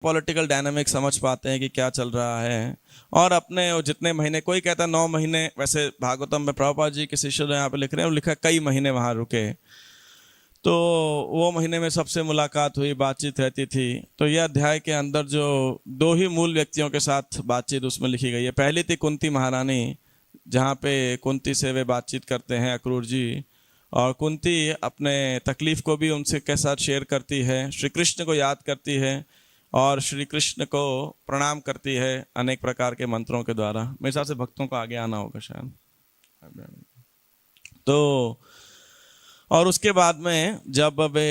Political dynamic समझ पाते हैं कि क्या चल रहा है। और अपने वो जितने महीने, कोई कहता है 9 महीने, वैसे भागवतम में प्रभुपाद जी के शिष्य जो यहाँ पे लिख रहे हैं, लिखा कई महीने वहाँ रुके। तो वो महीने में सबसे मुलाकात हुई, बातचीत रहती थी। तो यह अध्याय के अंदर जो 2 ही मूल व्यक्तियों के साथ बातचीत उसमें लिखी गई है। पहली थी कुंती महारानी, जहाँ पे कुंती से वे बातचीत करते हैं अक्रूर जी, और कुंती अपने तकलीफ को भी उनसे के साथ शेयर करती है, श्री कृष्ण को याद करती है और श्री कृष्ण को प्रणाम करती है अनेक प्रकार के मंत्रों के द्वारा। मेरे हिसाब से भक्तों को आगे आना होगा शायद। तो और उसके बाद में जब वे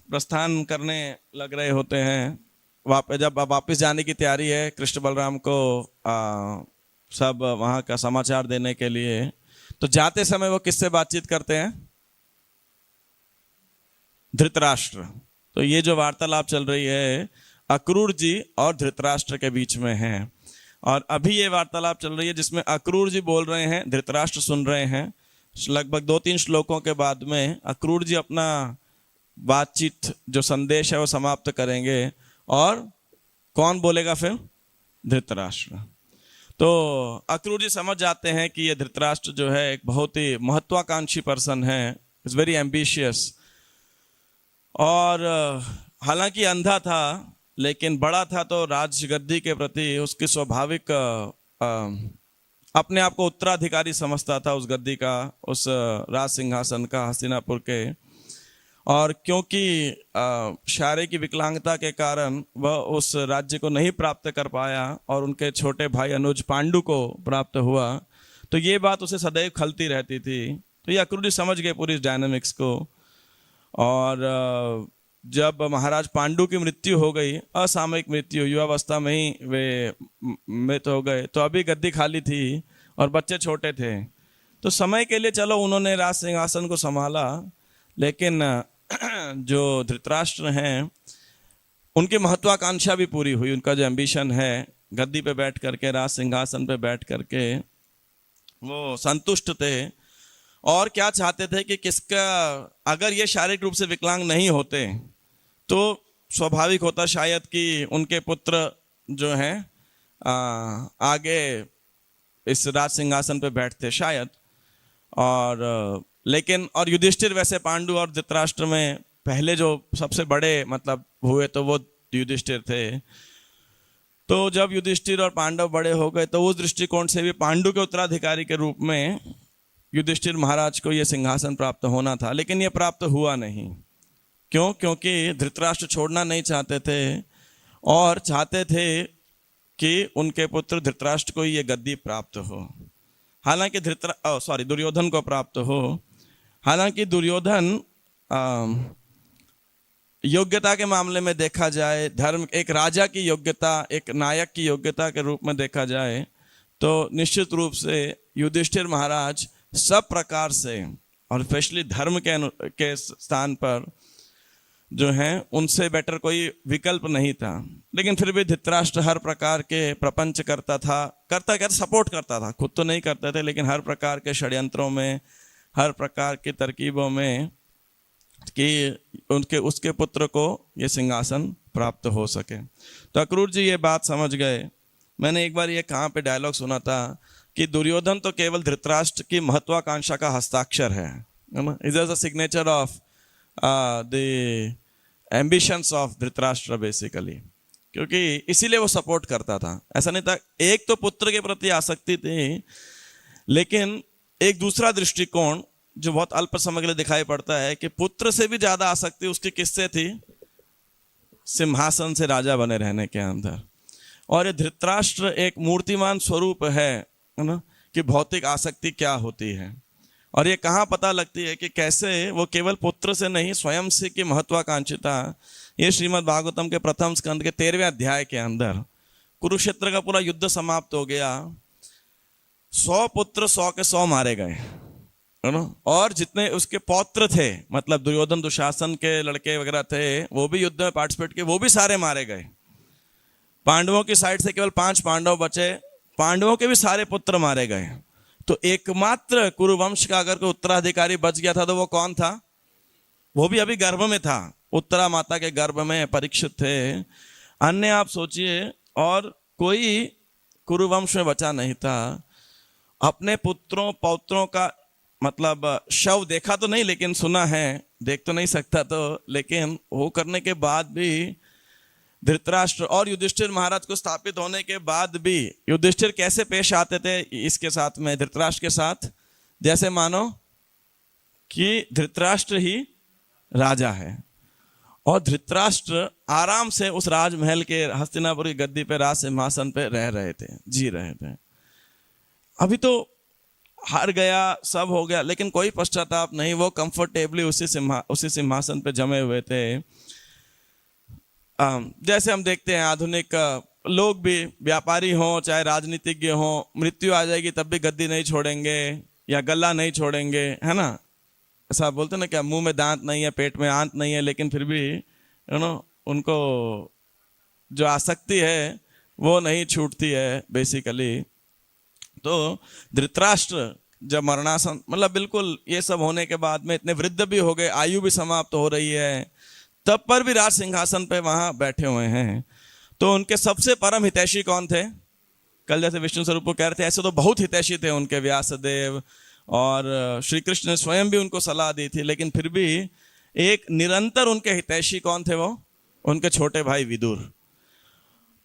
प्रस्थान करने लग रहे होते हैं, जब वापस जाने की तैयारी है कृष्ण बलराम को सब वहाँ का समाचार देने के लिए, तो जाते समय वो किससे बातचीत करते हैं? धृतराष्ट्र। तो ये जो वार्तालाप चल रही है अक्रूर जी और धृतराष्ट्र के बीच में है। और अभी ये वार्तालाप चल रही है जिसमें अक्रूर जी बोल रहे हैं, धृतराष्ट्र सुन रहे हैं। लगभग 2-3 श्लोकों के बाद में अक्रूर जी अपना बातचीत जो संदेश है वो समाप्त करेंगे, और कौन बोलेगा फिर? धृतराष्ट्र। तो अक्रूर जी समझ जाते हैं कि ये धृतराष्ट्र जो है एक बहुत ही महत्वाकांक्षी पर्सन है, इज वेरी एम्बिशियस। और हालांकि अंधा था लेकिन बड़ा था, तो राजगद्दी के प्रति उसकी स्वाभाविक अपने आप को उत्तराधिकारी समझता था उस गद्दी का, उस राज सिंहासन का, हस्तिनापुर के। और क्योंकि शारीरिक की विकलांगता के कारण वह उस राज्य को नहीं प्राप्त कर पाया और उनके छोटे भाई अनुज पांडु को प्राप्त हुआ, तो ये बात उसे सदैव खलती रहती थी। तो ये अक्रूर जी समझ गए पूरी डायनामिक्स को। और जब महाराज पांडु की मृत्यु हो गई, असामयिक मृत्यु, युवावस्था में ही वे मृत हो गए, तो अभी गद्दी खाली थी और बच्चे छोटे थे। तो समय के लिए चलो उन्होंने राज सिंहासन को संभाला, लेकिन जो धृतराष्ट्र हैं उनकी महत्वाकांक्षा भी पूरी हुई। उनका जो एम्बिशन है गद्दी पे बैठ करके, राज सिंहासन पे बैठ करके वो संतुष्ट थे। और क्या चाहते थे कि किसका, अगर ये शारीरिक रूप से विकलांग नहीं होते तो स्वाभाविक होता शायद कि उनके पुत्र जो हैं आगे इस राज सिंहासन पे बैठते शायद। और लेकिन और युधिष्ठिर, वैसे पांडु और धृतराष्ट्र में पहले जो सबसे बड़े मतलब हुए तो वो युधिष्ठिर थे। तो जब युधिष्ठिर और पांडव बड़े हो गए तो उस दृष्टिकोण से भी पांडु के उत्तराधिकारी के रूप में युधिष्ठिर महाराज को यह सिंहासन प्राप्त होना था, लेकिन यह प्राप्त हुआ नहीं। क्यों? क्योंकि धृतराष्ट्र छोड़ना नहीं चाहते थे और चाहते थे कि उनके पुत्र धृतराष्ट्र को ये गद्दी प्राप्त हो। हालांकि दुर्योधन को प्राप्त हो। हालांकि दुर्योधन योग्यता के मामले में देखा जाए, धर्म, एक राजा की योग्यता, एक नायक की योग्यता के रूप में देखा जाए, तो निश्चित रूप से युधिष्ठिर महाराज सब प्रकार से और स्पेशली धर्म के स्थान पर जो हैं उनसे बेटर कोई विकल्प नहीं था। लेकिन फिर भी धृतराष्ट्र हर प्रकार के प्रपंच करता था, सपोर्ट करता था, खुद तो नहीं करते थे, लेकिन हर प्रकार के षड्यंत्रों में, हर प्रकार की तरकीबों में कि उसके पुत्र को ये सिंहासन प्राप्त हो सके। तो अक्रूर जी ये बात समझ गए। मैंने एक बार ये कहाँ पे डायलॉग सुना था कि दुर्योधन तो केवल धृतराष्ट्र की महत्वाकांक्षा का हस्ताक्षर है ना, is the signature of the ambitions of Dhritarashtra basically, क्योंकि इसीलिए वो सपोर्ट करता था। ऐसा नहीं था, एक तो पुत्र के प्रति आसक्ति थी, लेकिन एक दूसरा दृष्टिकोण जो बहुत अल्प समय के लिए दिखाई पड़ता है कि पुत्र से भी ज्यादा आसक्ति उसकी किससे थी? सिंहासन से राजा बने रहने के अंदर। और ये धृतराष्ट्र एक मूर्तिमान स्वरूप है ना, कि भौतिक आसक्ति क्या होती है। और ये कहाँ पता लगती है कि कैसे वो केवल पुत्र से नहीं, स्वयं से की महत्वाकांक्षिता। ये श्रीमद् भागवतम के प्रथम स्कंद के 13वें अध्याय के अंदर कुरुक्षेत्र का पूरा युद्ध समाप्त हो गया, 100 पुत्र 100 के 100 मारे गए है ना, और जितने उसके पौत्र थे, मतलब दुर्योधन दुशासन के लड़के वगैरह थे, वो भी युद्ध में पार्टिसिपेट किए, वो भी सारे मारे गए। पांडवों की साइड से केवल 5 पांडव बचे, पांडवों के भी सारे पुत्र मारे गए। तो एकमात्र कुरुवंश का अगर कोई उत्तराधिकारी बच गया था तो वो कौन था? वो भी अभी गर्भ में था, उत्तरा माता के गर्भ में परीक्षित थे। अन्य आप सोचिए, और कोई कुरुवंश में बचा नहीं था। अपने पुत्रों पौत्रों का मतलब शव देखा तो नहीं, लेकिन सुना है, देख तो नहीं सकता तो, लेकिन वो करने के बाद भी धृतराष्ट्र और युधिष्ठिर महाराज को स्थापित होने के बाद भी युधिष्ठिर कैसे पेश आते थे इसके साथ में, धृतराष्ट्र के साथ, जैसे मानो कि धृतराष्ट्र ही राजा है और धृतराष्ट्र आराम से उस राजमहल के हस्तिनापुर की गद्दी पे, राज सिंहासन पे रह रहे थे, जी रहे थे। अभी तो हार गया, सब हो गया, लेकिन कोई पश्चाताप नहीं, वो कंफर्टेबली उसी सिंहासन पे जमे हुए थे। जैसे हम देखते हैं आधुनिक लोग भी, व्यापारी हों चाहे राजनीतिज्ञ हों, मृत्यु आ जाएगी तब भी गद्दी नहीं छोड़ेंगे या गला नहीं छोड़ेंगे, है ना। ऐसा बोलते ना, क्या मुंह में दांत नहीं है, पेट में आंत नहीं है, लेकिन फिर भी उनको जो आसक्ति है वो नहीं छूटती है बेसिकली। तो धृतराष्ट्र जब मरणासन, मतलब बिल्कुल ये सब होने के बाद में इतने वृद्ध भी हो गए, आयु भी समाप्त हो रही है, तब पर भी राज सिंहासन पे वहां बैठे हुए हैं। तो उनके सबसे परम हितैषी कौन थे? कल जैसे विष्णु स्वरूप को कह रहे थे, ऐसे तो बहुत हितैषी थे उनके, व्यासदेव और श्री कृष्ण ने स्वयं भी उनको सलाह दी थी, लेकिन फिर भी एक निरंतर उनके हितैषी कौन थे? वो उनके छोटे भाई विदुर।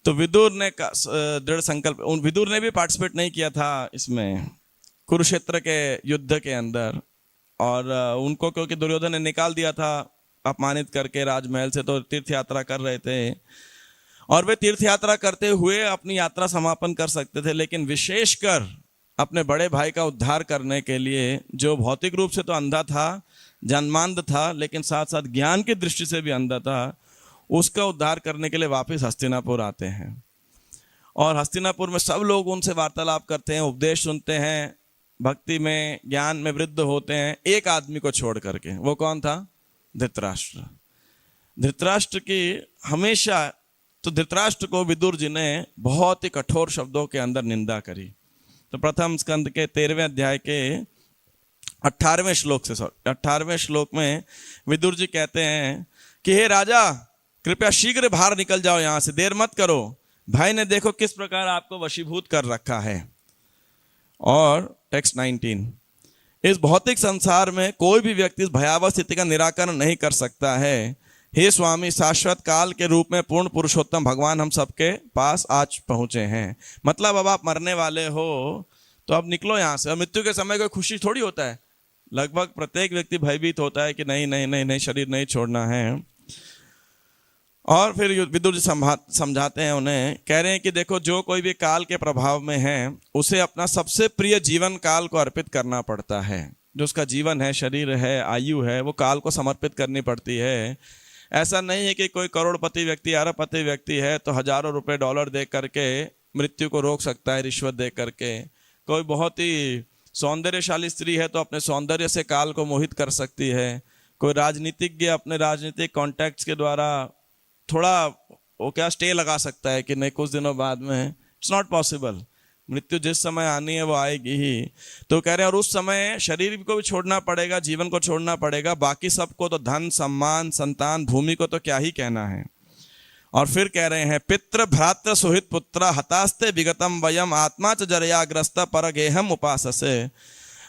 तो विदुर ने दृढ़ संकल्प, विदुर ने भी पार्टिसिपेट नहीं किया था इसमें कुरुक्षेत्र के युद्ध के अंदर, और उनको क्योंकि दुर्योधन ने निकाल दिया था अपमानित करके राजमहल से, तो तीर्थ यात्रा कर रहे थे और वे तीर्थ यात्रा करते हुए अपनी यात्रा समापन कर सकते थे, लेकिन विशेषकर अपने बड़े भाई का उद्धार करने के लिए, जो भौतिक रूप से तो अंधा था, जन्मांध था, लेकिन साथ साथ ज्ञान की दृष्टि से भी अंधा था, उसका उद्धार करने के लिए वापस हस्तिनापुर आते हैं। और हस्तिनापुर में सब लोग उनसे वार्तालाप करते हैं, उपदेश सुनते हैं, भक्ति में ज्ञान में वृद्ध होते हैं, एक आदमी को छोड़ करके। वो कौन था? धृतराष्ट्र। धृतराष्ट्र की हमेशा, तो धृतराष्ट्र को विदुर जी ने बहुत ही कठोर शब्दों के अंदर निंदा करी। तो प्रथम स्कंद के 13वें अध्याय के 18वें श्लोक में विदुर जी कहते हैं कि हे राजा, कृपया शीघ्र बाहर निकल जाओ यहां से, देर मत करो, भाई ने देखो किस प्रकार आपको वशीभूत कर रखा है। और टेक्स्ट 19, इस भौतिक संसार में कोई भी व्यक्ति इस भयावह स्थिति का निराकरण नहीं कर सकता है। हे स्वामी, शाश्वत काल के रूप में पूर्ण पुरुषोत्तम भगवान हम सबके पास आज पहुंचे हैं। मतलब अब आप मरने वाले हो तो अब निकलो यहाँ से। और मृत्यु के समय कोई खुशी थोड़ी होता है, लगभग प्रत्येक व्यक्ति भयभीत होता है कि नहीं नहीं नहीं नहीं, शरीर नहीं छोड़ना है। और फिर विदुर जी समझाते हैं उन्हें, कह रहे हैं कि देखो, जो कोई भी काल के प्रभाव में है उसे अपना सबसे प्रिय जीवन काल को अर्पित करना पड़ता है। जो उसका जीवन है, शरीर है, आयु है, वो काल को समर्पित करनी पड़ती है। ऐसा नहीं है कि कोई करोड़पति व्यक्ति, अरबपति व्यक्ति है तो हजारों रुपए डॉलर दे करके मृत्यु को रोक सकता है, रिश्वत दे करके। कोई बहुत ही सौंदर्यशाली स्त्री है तो अपने सौंदर्य से काल को मोहित कर सकती है। कोई राजनीतिज्ञ अपने राजनीतिक कॉन्टैक्ट्स के द्वारा थोड़ा वो क्या स्टे लगा सकता है कि नहीं, कुछ दिनों बाद में। It's not possible. मृत्यु जिस समय आनी है वो आएगी ही। तो कह रहे हैं और उस समय शरीर को भी छोड़ना पड़ेगा, जीवन को छोड़ना पड़ेगा, बाकी सबको तो धन, सम्मान, संतान, भूमि को तो क्या ही कहना है। और फिर कह रहे हैं, पितृ भ्रातृ सुहित पुत्र हतास्ते विगतम वयम आत्मा च जरयाग्रस्त परगेहम उपाससे।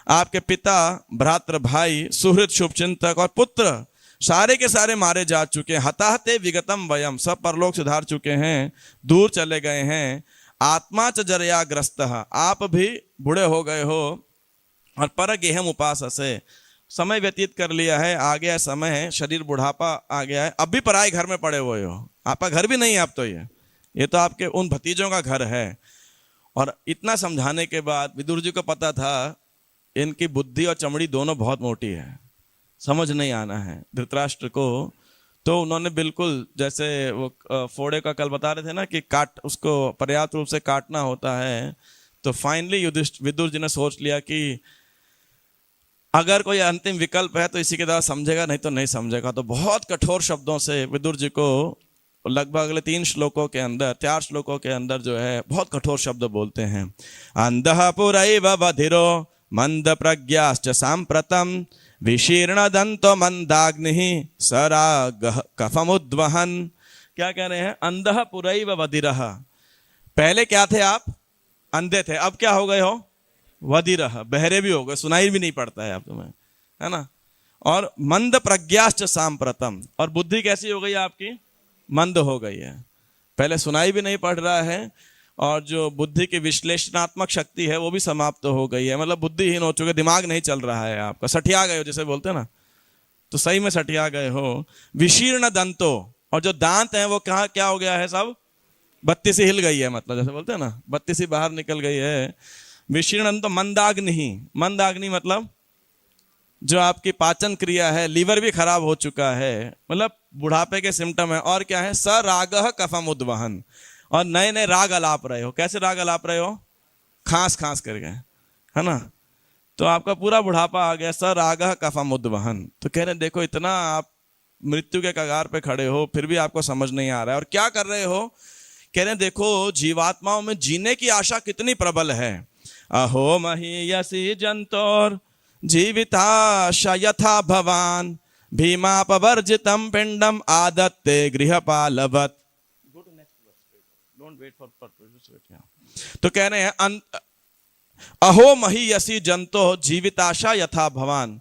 आपके पिता, भ्रातृ, भाई, सुहृद, शुभचिंतक और पुत्र सारे के सारे मारे जा चुके हैं। हताहते विगतम वयम, सब परलोक सुधार चुके हैं, दूर चले गए हैं। आत्मा च जरयाग्रस्त, आप भी बूढ़े हो गए हो। और परगेहम उपाससे, समय व्यतीत कर लिया है, आ गया समय है, शरीर बुढ़ापा आ गया है, अब भी पराए घर में पड़े हुए हो। आपका घर भी नहीं है अब तो, ये तो आपके उन भतीजों का घर है। और इतना समझाने के बाद विदुर जी को पता था इनकी बुद्धि और चमड़ी दोनों बहुत मोटी है, समझ नहीं आना है धृतराष्ट्र को। तो उन्होंने बिल्कुल, जैसे वो फोड़े का कल बता रहे थे ना कि उसको पर्याप्त रूप से काटना होता है। तो फाइनली विदुर जी ने सोच लिया कि अगर कोई अंतिम विकल्प है तो इसी के द्वारा समझेगा, नहीं तो नहीं समझेगा। तो बहुत कठोर शब्दों से विदुर जी को लगभग अगले 4 श्लोकों के अंदर जो है बहुत कठोर शब्द बोलते हैं। अंधः पुरैव बधिरो मंद प्रज्ञाश्च सांप्रतम विशीर्ण दंतो मंदाग्नि सराग कफमुद्वहन। क्या कह रहे हैं? अंधः पुरैव वदिरः। पहले क्या थे आप? अंधे थे, अब क्या हो गए हो? वदिरः, बहरे भी हो गए, सुनाई भी नहीं पड़ता है अब तुम्हें, है ना। और मंद प्रज्ञाश्च सांप्रतम, और बुद्धि कैसी हो गई आपकी? मंद हो गई है। पहले सुनाई भी नहीं पड़ रहा है, और जो बुद्धि की विश्लेषणात्मक शक्ति है वो भी समाप्त हो गई है, मतलब बुद्धिहीन हो चुके, दिमाग नहीं चल रहा है आपका, सठिया गए हो जैसे बोलते हैं ना, तो सही में सठिया गए हो। विशीर्ण दंतो, और जो दांत है वो कहाँ क्या हो गया है? सब बत्ती से हिल गई है, मतलब जैसे बोलते हैं ना, बत्ती से बाहर निकल गई है। विशीर्ण दंतो मंदाग्नि, मंदाग्नि मतलब जो आपकी पाचन क्रिया है, लीवर भी खराब हो चुका है, मतलब बुढ़ापे के सिम्टम है। और क्या है? सरागः कफम उद्वहन, और नए नए राग अलाप रहे हो। कैसे राग अलाप रहे हो? खांस खांस कर गए, है ना। तो आपका पूरा बुढ़ापा आ गया। सरागः कफम उद्वहन, तो कह रहे हैं देखो इतना आप मृत्यु के कगार पे खड़े हो, फिर भी आपको समझ नहीं आ रहा है। और क्या कर रहे हो? कह रहे हैं देखो जीवात्माओं में जीने की आशा कितनी प्रबल है। अहो महीयसी जंतोर जीविताशा यथा भवान भीमापवर्जितम पिंडम आदत्ते गृहपालवत्। तो कह रहे हैं अहो महीयसी जंतो जीविताशा यथा भवान,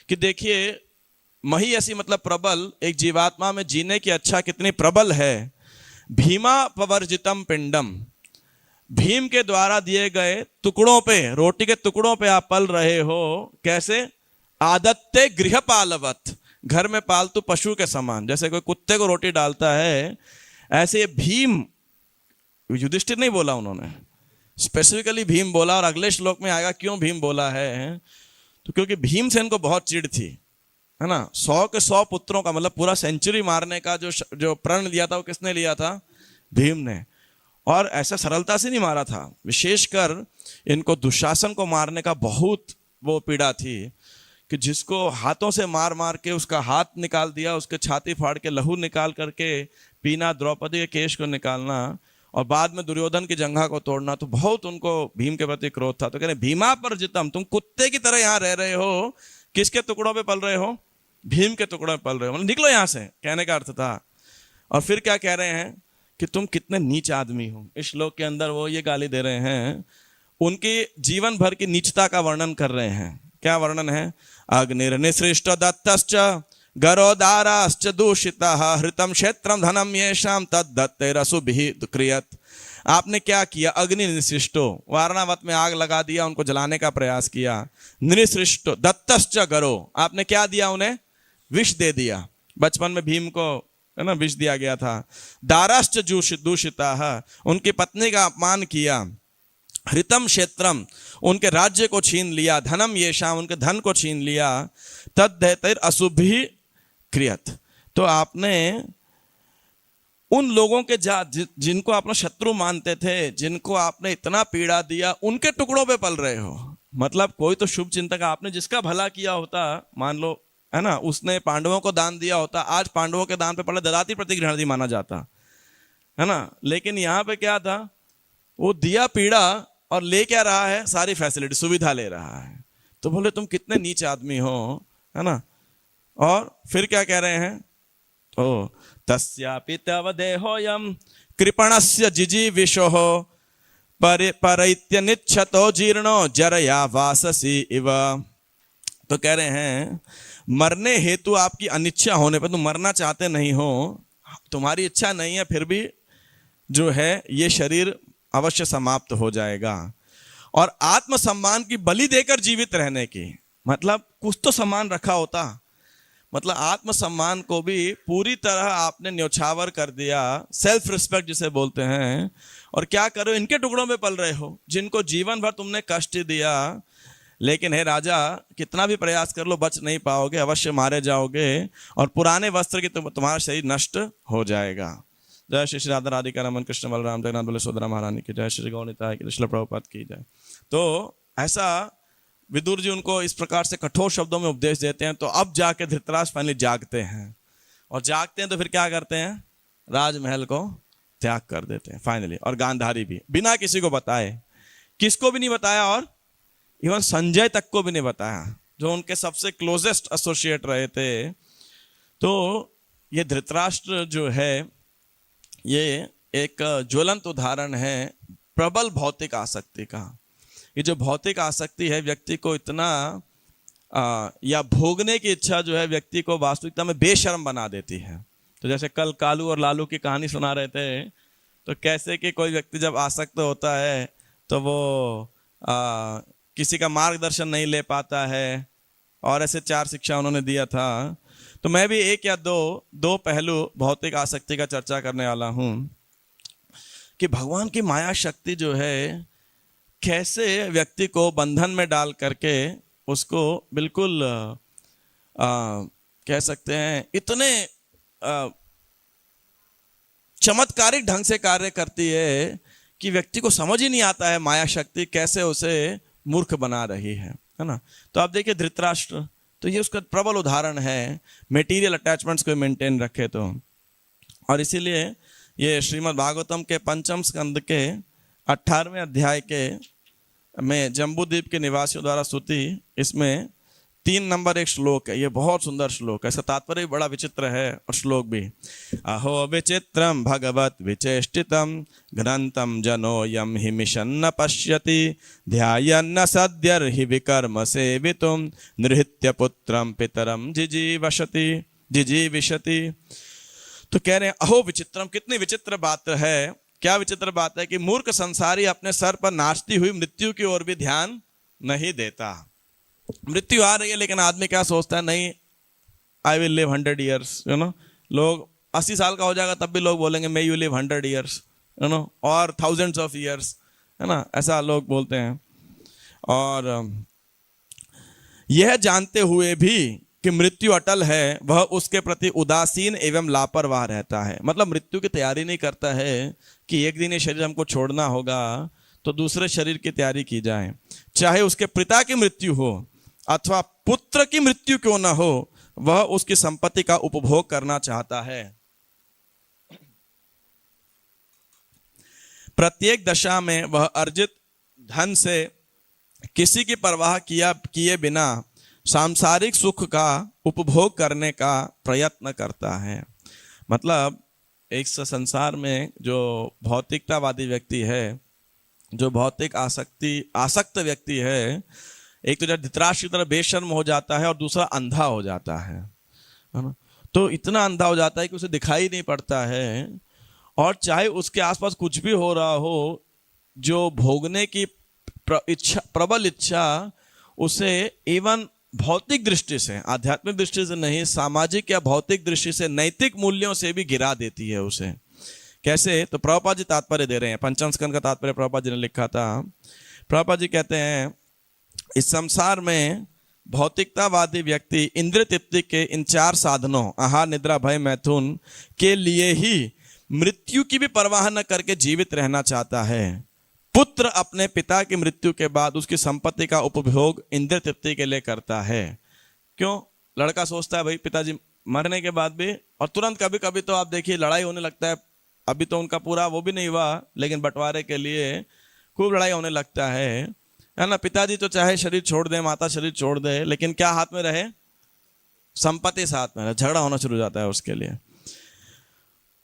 कि देखिए महीयसी मतलब प्रबल, एक जीवात्मा में जीने की अच्छा कितनी प्रबल है। भीमा पवर्जितम पिंडम, भीम के द्वारा दिए गए टुकड़ों पे, रोटी के टुकड़ों पे आप पल रहे हो। कैसे? आदत्ते गृहपालवत्, घर में पालतू पशु के समान, जैसे कोई कुत्ते को रोटी डालता है, ऐसे भीम, युधिष्ठिर नहीं बोला उन्होंने, स्पेसिफिकली भीम बोला। और अगले श्लोक में आएगा क्यों भीम बोला है, तो क्योंकि भीमसेन को बहुत चिढ़ थी, है ना। 100 के 100 पुत्रों का, मतलब पूरा सेंचुरी मारने का जो प्रण लिया था वो किसने लिया था? भीम ने। और ऐसा सरलता से नहीं मारा था, विशेषकर इनको दुशासन को मारने का बहुत वो पीड़ा थी, कि जिसको हाथों से मार मार के उसका हाथ निकाल दिया, उसके छाती फाड़ के लहू निकाल करके पीना, द्रौपदी के केश को निकालना, और बाद में दुर्योधन की जंघा को तोड़ना, तो बहुत उनको भीम के प्रति क्रोध था। तो कह रहे भीमा पर जितम, तुम कुत्ते की तरह यहाँ रह रहे हो, किसके टुकड़ों पे पल रहे हो? भीम के टुकड़ों पे पल रहे हो, मतलब निकलो यहाँ से, कहने का अर्थ था। और फिर क्या कह रहे हैं कि तुम कितने नीच आदमी हो। इस श्लोक के अंदर वो ये गाली दे रहे हैं, उनके जीवन भर की नीचता का वर्णन कर रहे हैं। क्या वर्णन है? अग्निर्निसृष्ट दत्तश्च गरोदाराश्च दूषितः हृतम क्षेत्रम धनम येषाम तद्दत्तैरसुभिः क्रियत। आपने क्या किया? अग्नि निसृष्टो, वारणावत में आग लगा दिया, उनको जलाने का प्रयास किया। निसृष्टो दत्तश्च गरो, आपने क्या दिया उन्हें? विष दे दिया। बचपन में भीम को, है ना, विष दिया गया था। दाराश्च दूषिताः, उनकी पत्नी का अपमान किया। हृतम क्षेत्रम, उनके राज्य को छीन लिया। धनम येषाम, उनके धन को छीन लिया। तद्दत्तैरसुभिः क्रियत, तो आपने उन लोगों के जिनको आपने शत्रु मानते थे, जिनको आपने इतना पीड़ा दिया, उनके टुकड़ों पे पल रहे हो। मतलब कोई तो शुभ चिंतक, आपने जिसका भला किया होता, मान लो, है ना, उसने पांडवों को दान दिया होता, आज पांडवों के दान पे पहले ददाती प्रतिगृहणादि माना जाता, है ना। लेकिन यहाँ पे क्या था? वो दिया पीड़ा और ले क्या रहा है? सारी फैसिलिटी, सुविधा ले रहा है। तो बोले तुम कितने नीच आदमी हो, है ना। और फिर क्या कह रहे हैं? ओ तस्यापि तव देहोयम कृपणस्य जिजीविषोः परैत्यनिच्छतो जीर्णो जरया वाससी इव। तो कह रहे हैं मरने हेतु आपकी अनिच्छा होने पर, तुम मरना चाहते नहीं हो, तुम्हारी इच्छा नहीं है, फिर भी जो है ये शरीर अवश्य समाप्त हो जाएगा। और आत्मसम्मान की बलि देकर जीवित रहने की, मतलब कुछ तो सम्मान रखा होता, मतलब आत्मसम्मान को भी पूरी तरह आपने न्योछावर कर दिया, सेल्फ रिस्पेक्ट जिसे बोलते हैं। और क्या करो? इनके टुकड़ों में पल रहे हो, जिनको जीवन भर तुमने कष्ट दिया। लेकिन हे राजा, कितना भी प्रयास कर लो बच नहीं पाओगे, अवश्य मारे जाओगे, और पुराने वस्त्र की तुम्हारा शरीर नष्ट हो जाएगा। जय श्री श्री राधा राधिका रमन कृष्ण बलराम जगन्नाथ बोले सुभद्रा महारानी की जय, श्री गौरनिताय की, श्रील प्रभुपाद की जय। तो ऐसा विदुर जी उनको इस प्रकार से कठोर शब्दों में उपदेश देते हैं। तो अब जाके धृतराष्ट्र फाइनली जागते हैं, और जागते हैं तो फिर क्या करते हैं? राजमहल को त्याग कर देते हैं फाइनली। और गांधारी भी बिना किसी को बताए, किसको भी नहीं बताया, और इवन संजय तक को भी नहीं बताया, जो उनके सबसे क्लोजेस्ट एसोसिएट रहे थे। तो ये धृतराष्ट्र जो है ये एक ज्वलंत उदाहरण है प्रबल भौतिक आसक्ति का। ये जो भौतिक आसक्ति है व्यक्ति को इतना या भोगने की इच्छा जो है व्यक्ति को वास्तविकता में बेशर्म बना देती है। तो जैसे कल कालू और लालू की कहानी सुना रहे थे, तो कैसे कि कोई व्यक्ति जब आसक्त होता है तो वो किसी का मार्गदर्शन नहीं ले पाता है, और ऐसे 4 शिक्षा उन्होंने दिया था। तो मैं भी एक या दो पहलू भौतिक आसक्ति का चर्चा करने वाला हूं कि भगवान की माया शक्ति जो है कैसे व्यक्ति को बंधन में डाल करके उसको बिल्कुल कह सकते हैं इतने चमत्कारिक ढंग से कार्य करती है कि व्यक्ति को समझ ही नहीं आता है माया शक्ति कैसे उसे मूर्ख बना रही है ना। तो आप देखिए धृतराष्ट्र, तो ये उसका प्रबल उदाहरण है, मेटीरियल अटैचमेंट्स को मेंटेन रखे तो। और इसीलिए ये श्रीमद् भागवतम के 5म स्कंद के 18वें अध्याय के में जम्बूद्वीप के निवासियों द्वारा स्तुति, इसमें 3 नंबर एक श्लोक है। ये बहुत सुंदर श्लोक है, इसका तात्पर्य भी बड़ा विचित्र है और श्लोक भी। अहो विचित्रम भगवत विचेष्टितम ग्रंथम जनो यम हि मिशन्न पश्यति ध्यायन्न सद्यर्हि विकर्म सेवितुम नृत्य पुत्रम पितरम जिजीविशति। तो कह रहे हैं अहो विचित्रम, कितनी विचित्र बात है। क्या विचित्र बात है कि मूर्ख संसारी अपने सर पर नाचती हुई मृत्यु की ओर भी ध्यान नहीं देता। मृत्यु आ रही है लेकिन आदमी क्या सोचता है, नहीं आई विल लिव 100 ईयर्स, लोग 80 साल का हो जाएगा तब भी लोग बोलेंगे मे यू लिव 100 ईयर्स, और थाउजेंड्स ऑफ ईयर्स, है ना, ऐसा लोग बोलते हैं। और यह जानते हुए भी कि मृत्यु अटल है, वह उसके प्रति उदासीन एवं लापरवाह रहता है। मतलब मृत्यु की तैयारी नहीं करता है कि एक दिन ये शरीर हमको छोड़ना होगा तो दूसरे शरीर की तैयारी की जाए। चाहे उसके पिता की मृत्यु हो अथवा पुत्र की मृत्यु क्यों ना हो, वह उसकी संपत्ति का उपभोग करना चाहता है। प्रत्येक दशा में वह अर्जित धन से किसी की परवाह किए बिना सांसारिक सुख का उपभोग करने का प्रयत्न करता है। मतलब एक संसार में जो भौतिकतावादी व्यक्ति है, जो भौतिक आसक्त व्यक्ति है, एक तो जब धृतराष्ट्र की तरह बेशर्म हो जाता है और दूसरा अंधा हो जाता है ना। तो इतना अंधा हो जाता है कि उसे दिखाई नहीं पड़ता है, और चाहे उसके आसपास कुछ भी हो रहा हो, जो भोगने की प्रबल इच्छा उसे एवं भौतिक दृष्टि से, आध्यात्मिक दृष्टि से नहीं, सामाजिक या भौतिक दृष्टि से, नैतिक मूल्यों से भी गिरा देती है उसे। कैसे? तो प्रभुपाद जी तात्पर्य दे रहे हैं, 5म स्कंद का तात्पर्य प्रभुपाद जी ने लिखा था। प्रभुपाद जी कहते हैं इस संसार में भौतिकतावादी व्यक्ति इंद्रिय तृप्ति के इन 4 साधनों आहार निद्रा भय मैथुन के लिए ही मृत्यु की भी परवाह न करके जीवित रहना चाहता है। पुत्र अपने पिता की मृत्यु के बाद उसकी संपत्ति का उपभोग इंद्रिय तृप्ति के लिए करता है। क्यों? लड़का सोचता है भाई पिताजी मरने के बाद भी, और तुरंत कभी कभी तो आप देखिए लड़ाई होने लगता है। अभी तो उनका पूरा वो भी नहीं हुआ, लेकिन बंटवारे के लिए खूब लड़ाई होने लगता है ना। पिताजी तो चाहे शरीर छोड़ दे, माता शरीर छोड़ दे, लेकिन क्या हाथ में रहे? संपत्ति साथ में रहे। झगड़ा होना शुरू हो जाता है उसके लिए।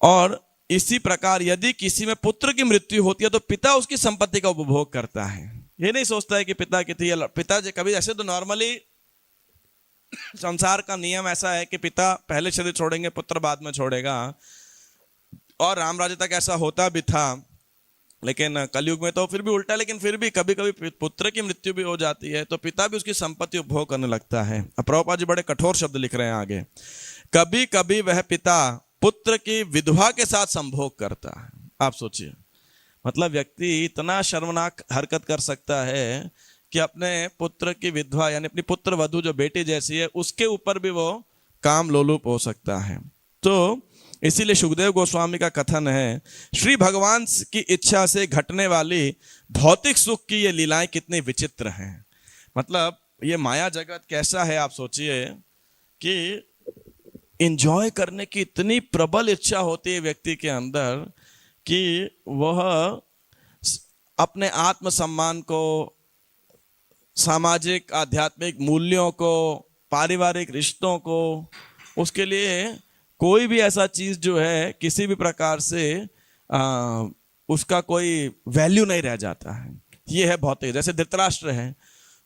और इसी प्रकार यदि किसी में पुत्र की मृत्यु होती है तो पिता उसकी संपत्ति का उपभोग करता है। ये नहीं सोचता है कि पिता की थी, पिता कभी, ऐसे तो नॉर्मली संसार का नियम ऐसा है कि पिता पहले शरीर छोड़ेंगे, पुत्र बाद में छोड़ेगा, और राम राज्य तक ऐसा होता भी था। लेकिन कलयुग में तो फिर भी उल्टा, लेकिन फिर भी कभी कभी पुत्र की मृत्यु भी हो जाती है तो पिता भी उसकी संपत्ति उपभोग करने लगता है। अब प्रभुपाद जी बड़े कठोर शब्द लिख रहे हैं आगे। कभी कभी वह पिता पुत्र की विधवा के साथ संभोग करता है। आप सोचिए, मतलब व्यक्ति इतना शर्मनाक हरकत कर सकता है कि अपने पुत्र की विधवा यानी अपनी पुत्र वधू जो बेटी जैसी है उसके ऊपर भी वो काम लोलुप हो सकता है। तो इसीलिए सुखदेव गोस्वामी का कथन है, श्री भगवान की इच्छा से घटने वाली भौतिक सुख की ये लीलाएं कितनी विचित्र हैं। मतलब ये माया जगत कैसा है, आप सोचिए कि एंजॉय करने की इतनी प्रबल इच्छा होती है व्यक्ति के अंदर कि वह अपने आत्मसम्मान को, सामाजिक आध्यात्मिक मूल्यों को, पारिवारिक रिश्तों को, उसके लिए कोई भी ऐसा चीज जो है किसी भी प्रकार से उसका कोई वैल्यू नहीं रह जाता है। ये है भौतिक। जैसे धृतराष्ट्र है,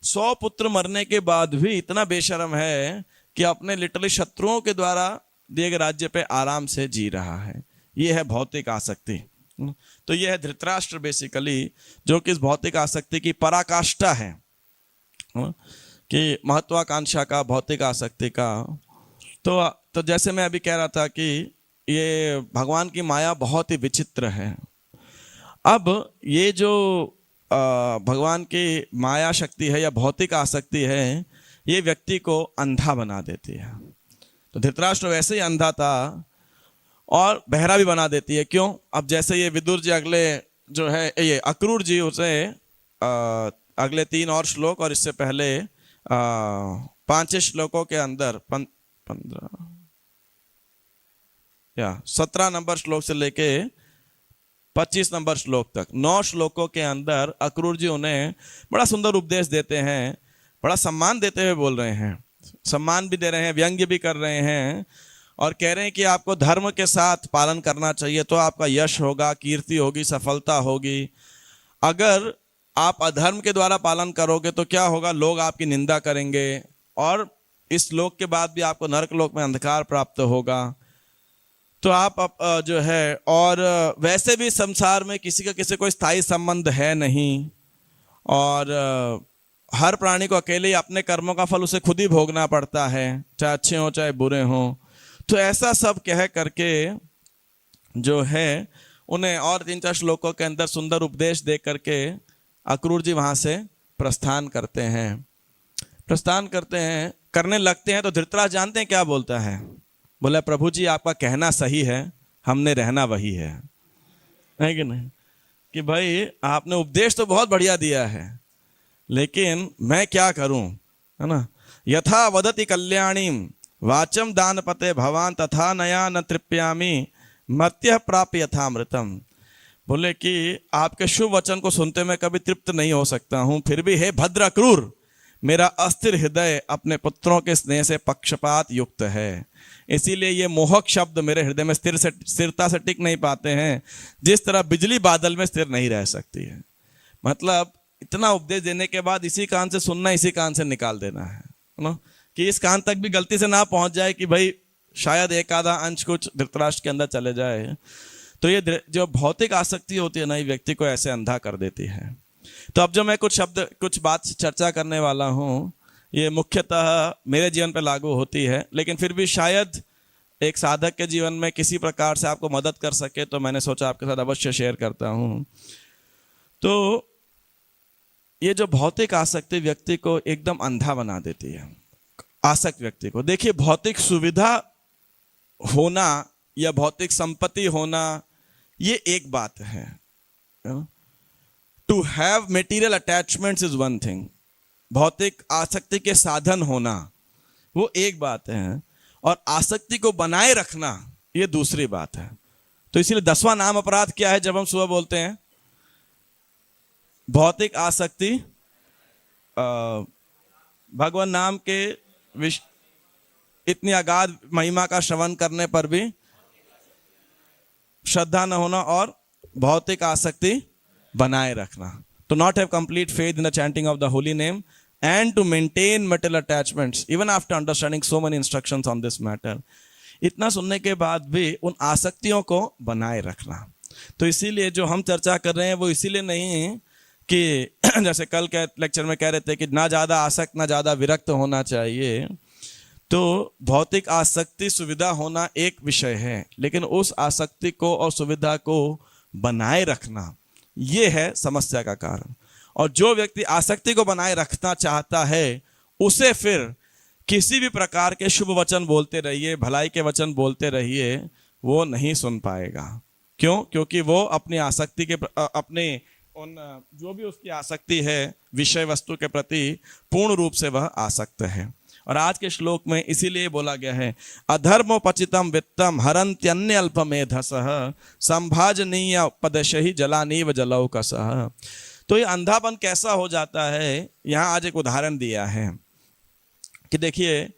100 पुत्र मरने के बाद भी इतना बेशर्म है कि अपने लिटरली शत्रुओं के द्वारा दिए गए राज्य पे आराम से जी रहा है। ये है भौतिक आसक्ति। तो ये है धृतराष्ट्र बेसिकली, जो कि इस भौतिक आसक्ति की पराकाष्ठा है कि महत्वाकांक्षा का, भौतिक आसक्ति का। तो जैसे मैं अभी कह रहा था कि ये भगवान की माया बहुत ही विचित्र है। अब ये जो भगवान की माया शक्ति है या भौतिक आसक्ति है, ये व्यक्ति को अंधा बना देती है। तो धृतराष्ट्र वैसे ही अंधा था और बहरा भी बना देती है। क्यों? अब जैसे ये विदुर जी अगले जो है, ये अक्रूर जी उसे अगले 3 और श्लोक और इससे पहले 5 श्लोकों के अंदर 17 नंबर श्लोक से लेके 25 नंबर श्लोक तक 9 श्लोकों के अंदर अक्रूर जी उन्हें बड़ा सुंदर उपदेश देते हैं, बड़ा सम्मान देते हुए बोल रहे हैं। सम्मान भी दे रहे हैं, व्यंग्य भी कर रहे हैं और कह रहे हैं कि आपको धर्म के साथ पालन करना चाहिए तो आपका यश होगा, कीर्ति होगी, सफलता होगी। अगर आप अधर्म के द्वारा पालन करोगे तो क्या होगा? लोग आपकी निंदा करेंगे और इस लोक के बाद भी आपको नरक लोक में अंधकार प्राप्त होगा। तो आप जो है, और वैसे भी संसार में किसी का किसी कोई स्थायी संबंध है नहीं और हर प्राणी को अकेले ही अपने कर्मों का फल उसे खुद ही भोगना पड़ता है, चाहे अच्छे हो चाहे बुरे हो। तो ऐसा सब कह करके जो है उन्हें और 3-4 श्लोकों के अंदर सुंदर उपदेश दे करके अक्रूर जी वहां से प्रस्थान करते हैं। करने लगते हैं तो धृतराष्ट्र जानते हैं क्या बोलता है? बोला, प्रभु जी आपका कहना सही है, हमने रहना वही है कि नहीं? कि भाई आपने उपदेश तो बहुत बढ़िया दिया है, लेकिन मैं क्या करूं, है ना? यथा वदति कल्याणीम वाचम दानपते भवान तथा नया न तृप्यामी मर्त्य प्राप्य यथामृतम। बोले कि आपके शुभ वचन को सुनते मैं कभी तृप्त नहीं हो सकता हूं, फिर भी हे भद्र अक्रूर, मेरा अस्थिर हृदय अपने पुत्रों के स्नेह से पक्षपात युक्त है, इसीलिए ये मोहक शब्द मेरे हृदय में स्थिरता से टिक नहीं पाते हैं, जिस तरह बिजली बादल में स्थिर नहीं रह सकती है। मतलब इतना उपदेश देने के बाद इसी कान से सुनना, इसी कान से निकाल देना है ना, कि इस कान तक भी गलती से ना पहुंच जाए कि भाई शायद एक आधा अंश कुछ धृतराष्ट्र के अंदर चले जाए। तो ये जो भौतिक आसक्ति होती है ना, ये व्यक्ति को ऐसे अंधा कर देती है। तो अब जो मैं कुछ बात चर्चा करने वाला हूँ, ये मुख्यतः मेरे जीवन पर लागू होती है, लेकिन फिर भी शायद एक साधक के जीवन में किसी प्रकार से आपको मदद कर सके, तो मैंने सोचा आपके साथ अवश्य शेयर करता हूँ। तो ये जो भौतिक आसक्ति व्यक्ति को एकदम अंधा बना देती है, आसक्त व्यक्ति को। देखिए, भौतिक सुविधा होना या भौतिक संपत्ति होना ये एक बात है। To have material attachments is one thing. भौतिक आसक्ति के साधन होना वो एक बात है, और आसक्ति को बनाए रखना ये दूसरी बात है। तो इसीलिए 10वां नाम अपराध क्या है जब हम सुबह बोलते हैं? भौतिक आसक्ति, भगवान नाम के इतनी अगाध महिमा का श्रवण करने पर भी श्रद्धा न होना, और भौतिक आसक्ति बनाए रखना। To not have complete faith in the chanting of the holy name and to maintain material attachments even after understanding so many instructions on this matter. इतना सुनने के बाद भी उन आसक्तियों को बनाए रखना। तो इसीलिए जो हम चर्चा कर रहे हैं वो इसीलिए नहीं कि जैसे कल के लेक्चर में कह रहे थे कि ना ज़्यादा आसक्त ना ज़्यादा विरक्त होना चाहिए। तो भौतिक आसक्ति सुविधा होना एक विषय है, लेकिन उस आसक्ति को और सुविधा को बनाए रखना ये है समस्या का कारण। और जो व्यक्ति आसक्ति को बनाए रखना चाहता है उसे फिर किसी भी प्रकार के शुभ वचन बोलते रहिए, भलाई के वचन बोलते रहिए, वो नहीं सुन पाएगा। क्यों? क्योंकि वो अपनी आसक्ति के अपने उन जो भी उसकी आसक्ति है विषय वस्तु के प्रति पूर्ण रूप से वह आसक्त है। और आज के श्लोक में इसीलिए बोला गया है, अधर्मोपचितम वित्तम हरन्त्यन्य अल्पमेधसः संभाजनीय पदशहि जलानीव जलौकसः। तो ये अंधापन कैसा हो जाता है, यहाँ आज एक उदाहरण दिया है कि देखिए,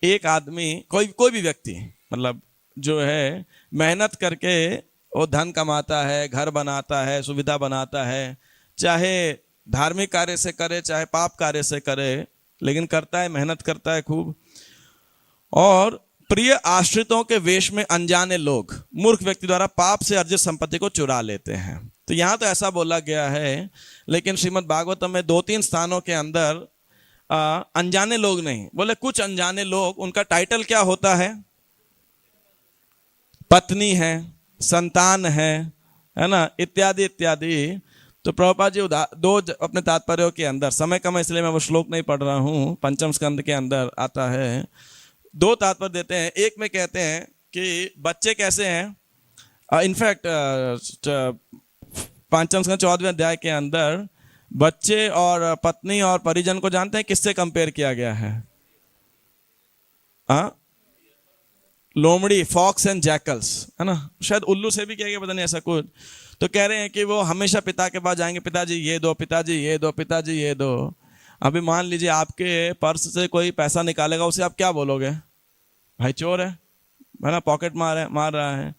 एक आदमी कोई भी व्यक्ति, मतलब जो है मेहनत करके वो धन कमाता है, घर बनाता है, सुविधा बनाता है, चाहे धार्मिक कार्य से करे चाहे पाप कार्य से करे, लेकिन करता है, मेहनत करता है खूब। और प्रिय आश्रितों के वेश में अनजाने लोग मूर्ख व्यक्ति द्वारा पाप से अर्जित संपत्ति को चुरा लेते हैं। तो यहाँ तो ऐसा बोला गया है, लेकिन श्रीमद् भागवतम में 2-3 स्थानों के अंदर अनजाने लोग नहीं बोले, कुछ अनजाने लोग, उनका टाइटल क्या होता है? पत्नी है, संतान है ना, इत्यादि इत्यादि। तो प्रभुपाद जी दो अपने तात्पर्यों के अंदर, समय कम है इसलिए मैं वो श्लोक नहीं पढ़ रहा हूँ, पंचम स्कंद के अंदर आता है, 2 तात्पर्य देते हैं। एक में कहते हैं कि बच्चे कैसे हैं, इनफैक्ट पंचम स्कंद 14वें अध्याय के अंदर बच्चे और पत्नी और परिजन को जानते हैं किससे कंपेयर किया गया है? लोमड़ी, फॉक्स एंड जैकल्स, है ना, शायद उल्लू से भी किया गया, पता नहीं ऐसा कुछ। तो कह रहे हैं कि वो हमेशा पिता के पास जाएंगे, पिताजी ये दो, पिताजी ये दो, पिताजी ये दो। अभी मान लीजिए आपके पर्स से कोई पैसा निकालेगा, उसे आप क्या बोलोगे? भाई चोर है ना, पॉकेट मार रहा है।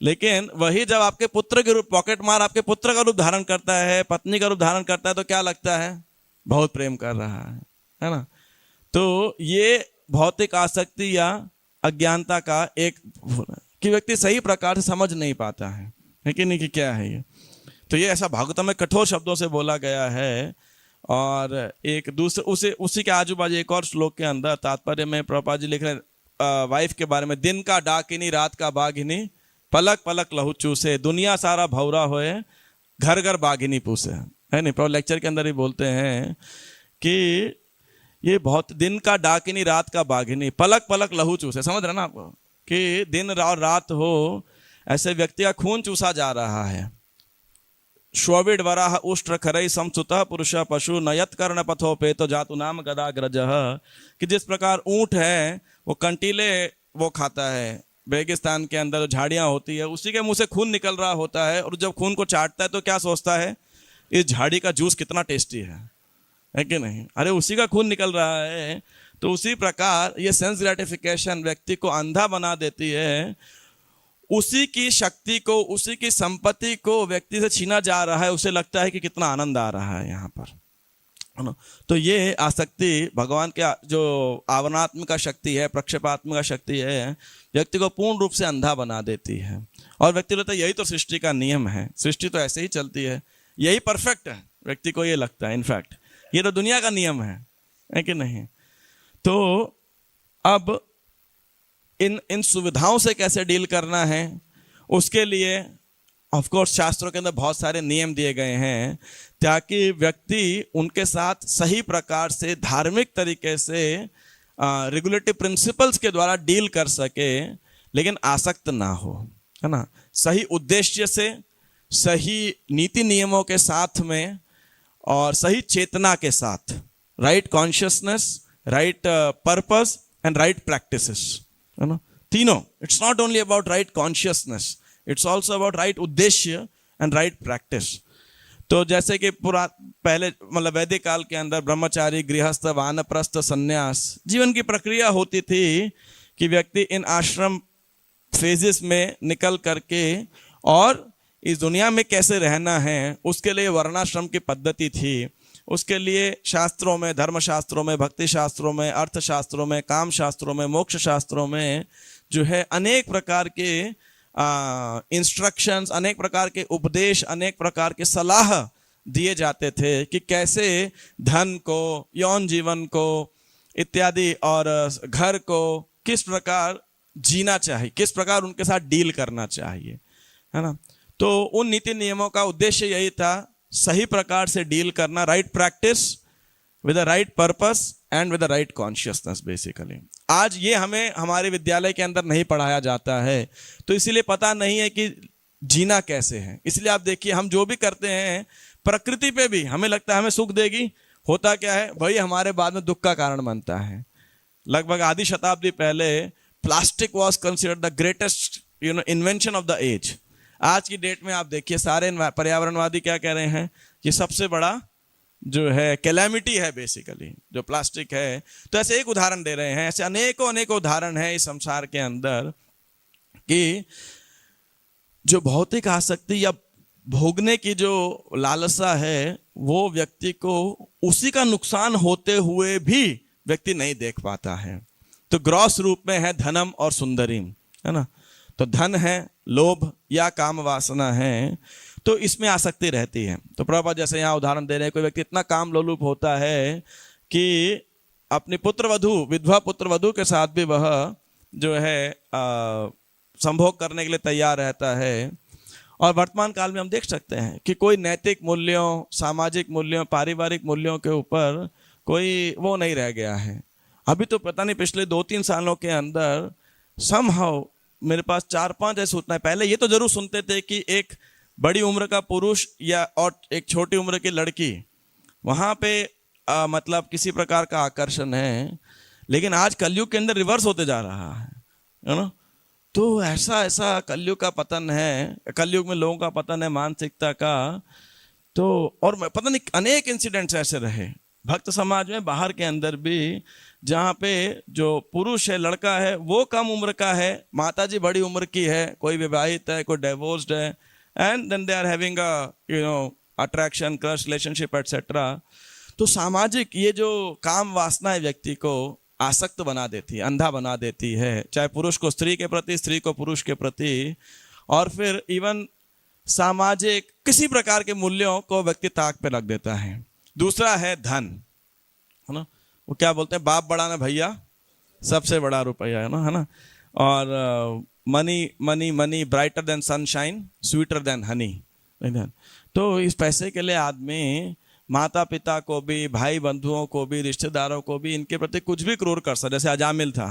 लेकिन वही जब आपके पुत्र के रूप, पॉकेट मार आपके पुत्र का रूप धारण करता है, पत्नी का रूप धारण करता है, तो क्या लगता है? बहुत प्रेम कर रहा है ना। तो ये भौतिक आसक्ति या अज्ञानता का एक कि व्यक्ति सही प्रकार से समझ नहीं पाता है कि नहीं, कि क्या है ये। तो ये ऐसा भागवतम में कठोर शब्दों से बोला गया है। और एक दूसरे उसी के आजू बाजू एक और श्लोक के अंदर तात्पर्य में प्रभुपाद जी लिख रहे हैं वाइफ के बारे में, दिन का डाकिनी रात का बाघिनी, पलक पलक लहू चूसे, दुनिया सारा भौरा होए, घर घर बाघिनी पूसे, है नहीं। प्रभु लेक्चर के अंदर ही बोलते हैं कि ये बहुत, दिन का डाकिनी रात का बाघिनी, पलक पलक लहू चूसे, समझ रहे ना आपको, कि दिन और रात हो ऐसे व्यक्ति का खून चूसा जा रहा है। श्वविड वराह उष्ट्र खरई समसुतः पुरुष पशु नयत कर्ण पथो पे तो जातु नाम गदा ग्रज, कि जिस प्रकार ऊंट है वो कंटीले वो खाता है, रेगिस्तान के अंदर झाड़ियां होती है, उसी के मुंह से खून निकल रहा होता है, और जब खून को चाटता है तो क्या सोचता है? इस झाड़ी का जूस कितना टेस्टी है कि नहीं? अरे उसी का खून निकल रहा है। तो उसी प्रकार ये सेंस ग्रेटिफिकेशन व्यक्ति को अंधा बना देती है। उसी की शक्ति को, उसी की संपत्ति को व्यक्ति से छीना जा रहा है, उसे लगता है कि कितना आनंद आ रहा है यहाँ पर, है ना। तो ये आसक्ति भगवान के जो आवरणात्मिका शक्ति है, प्रक्षेपात्मिका शक्ति है, व्यक्ति को पूर्ण रूप से अंधा बना देती है। और व्यक्ति लगता है यही तो सृष्टि का नियम है, सृष्टि तो ऐसे ही चलती है, यही परफेक्ट है, व्यक्ति को ये लगता है। इनफैक्ट ये तो दुनिया का नियम है कि नहीं। तो अब इन सुविधाओं से कैसे डील करना है, उसके लिए ऑफ कोर्स शास्त्रों के अंदर बहुत सारे नियम दिए गए हैं, ताकि व्यक्ति उनके साथ सही प्रकार से धार्मिक तरीके से रेगुलेटिव प्रिंसिपल्स के द्वारा डील कर सके, लेकिन आसक्त ना हो, है ना। सही उद्देश्य से, सही नीति नियमों के साथ में, और सही चेतना के साथ, right consciousness, right purpose and right practices, है ना। तीनों, it's not only about right consciousness, it's also about right उद्देश्य एंड राइट प्रैक्टिस। तो जैसे कि पहले मतलब वैदिक काल के अंदर ब्रह्मचारी, गृहस्थ, वानप्रस्थ, संन्यास जीवन की प्रक्रिया होती थी कि व्यक्ति इन आश्रम फेजेस में निकल करके और इस दुनिया में कैसे रहना है, उसके लिए वर्णाश्रम की पद्धति थी। उसके लिए शास्त्रों में, धर्मशास्त्रों में, भक्ति शास्त्रों में, अर्थशास्त्रों में, काम शास्त्रों में, मोक्ष शास्त्रों में जो है अनेक प्रकार के इंस्ट्रक्शंस, अनेक प्रकार के उपदेश, अनेक प्रकार के सलाह दिए जाते थे कि कैसे धन को, यौन जीवन को इत्यादि और घर को किस प्रकार जीना चाहिए, किस प्रकार उनके साथ डील करना चाहिए, है ना। तो उन नीति नियमों का उद्देश्य यही था, सही प्रकार से डील करना, right practice with the right purpose and with the right consciousness basically. आज ये हमें हमारे विद्यालय के अंदर नहीं पढ़ाया जाता है, तो इसीलिए पता नहीं है कि जीना कैसे है। इसलिए आप देखिए, हम जो भी करते हैं प्रकृति पे भी हमें लगता है हमें सुख देगी, होता क्या है वही हमारे बाद में दुख का कारण बनता है। लगभग आधी शताब्दी पहले plastic was considered the greatest invention of the age. आज की डेट में आप देखिए सारे पर्यावरणवादी क्या कह रहे हैं कि सबसे बड़ा जो है कैलेमिटी है बेसिकली जो प्लास्टिक है। तो ऐसे एक उदाहरण दे रहे हैं, ऐसे अनेकों उदाहरण हैं इस संसार के अंदर कि जो भौतिक आसक्ति या भोगने की जो लालसा है वो व्यक्ति को उसी का नुकसान होते हुए भी व्यक्ति नहीं देख पाता है। तो ग्रॉस रूप में है धनम और सुंदरीम, है ना। तो धन है, लोभ या काम वासना है, तो इसमें आसक्ति रहती है। तो प्रभुपाद जैसे यहाँ उदाहरण दे रहे हैं, कोई व्यक्ति इतना काम लोलुप होता है कि अपनी पुत्रवधू, विधवा पुत्रवधू के साथ भी वह जो है संभोग करने के लिए तैयार रहता है। और वर्तमान काल में हम देख सकते हैं कि कोई नैतिक मूल्यों, सामाजिक मूल्यों, पारिवारिक मूल्यों के ऊपर कोई वो नहीं रह गया है। अभी तो पता नहीं पिछले 2-3 सालों के अंदर समहाउ मेरे पास 4-5 ऐसे सूचनाएं, पहले ये तो जरूर सुनते थे कि एक बड़ी उम्र का पुरुष या और एक छोटी उम्र की लड़की, वहां पे मतलब किसी प्रकार का आकर्षण है, लेकिन आज कलयुग के अंदर रिवर्स होते जा रहा है ना। तो ऐसा कलयुग का पतन है, कलयुग में लोगों का पतन है मानसिकता का। तो और पता नहीं अनेक इंसिडेंट्स ऐसे रहे भक्त समाज में, बाहर के अंदर भी, जहाँ पे जो पुरुष है, लड़का है, वो कम उम्र का है, माता जी बड़ी उम्र की है, कोई विवाहित है, कोई डिवोर्स्ड है, and then they are having attraction, crush, relationship etcetera. तो सामाजिक ये जो काम वासना है व्यक्ति को आसक्त बना देती है, अंधा बना देती है, चाहे पुरुष को स्त्री के प्रति, स्त्री को पुरुष के प्रति, और फिर इवन सामाजिक किसी प्रकार के मूल्यों को व्यक्ति ताक पे रख देता है। दूसरा है धन, है ना। वो क्या बोलते हैं, बाप बड़ा ना भैया, सबसे बड़ा रुपया, है ना। और money money money brighter then sunshine, sweeter than Honey. तो इस पैसे के लिए आदमी माता पिता को भी, भाई बंधुओं को भी, रिश्तेदारों को भी, इनके प्रति कुछ भी क्रूर कर सकता, जैसे अजामिल था,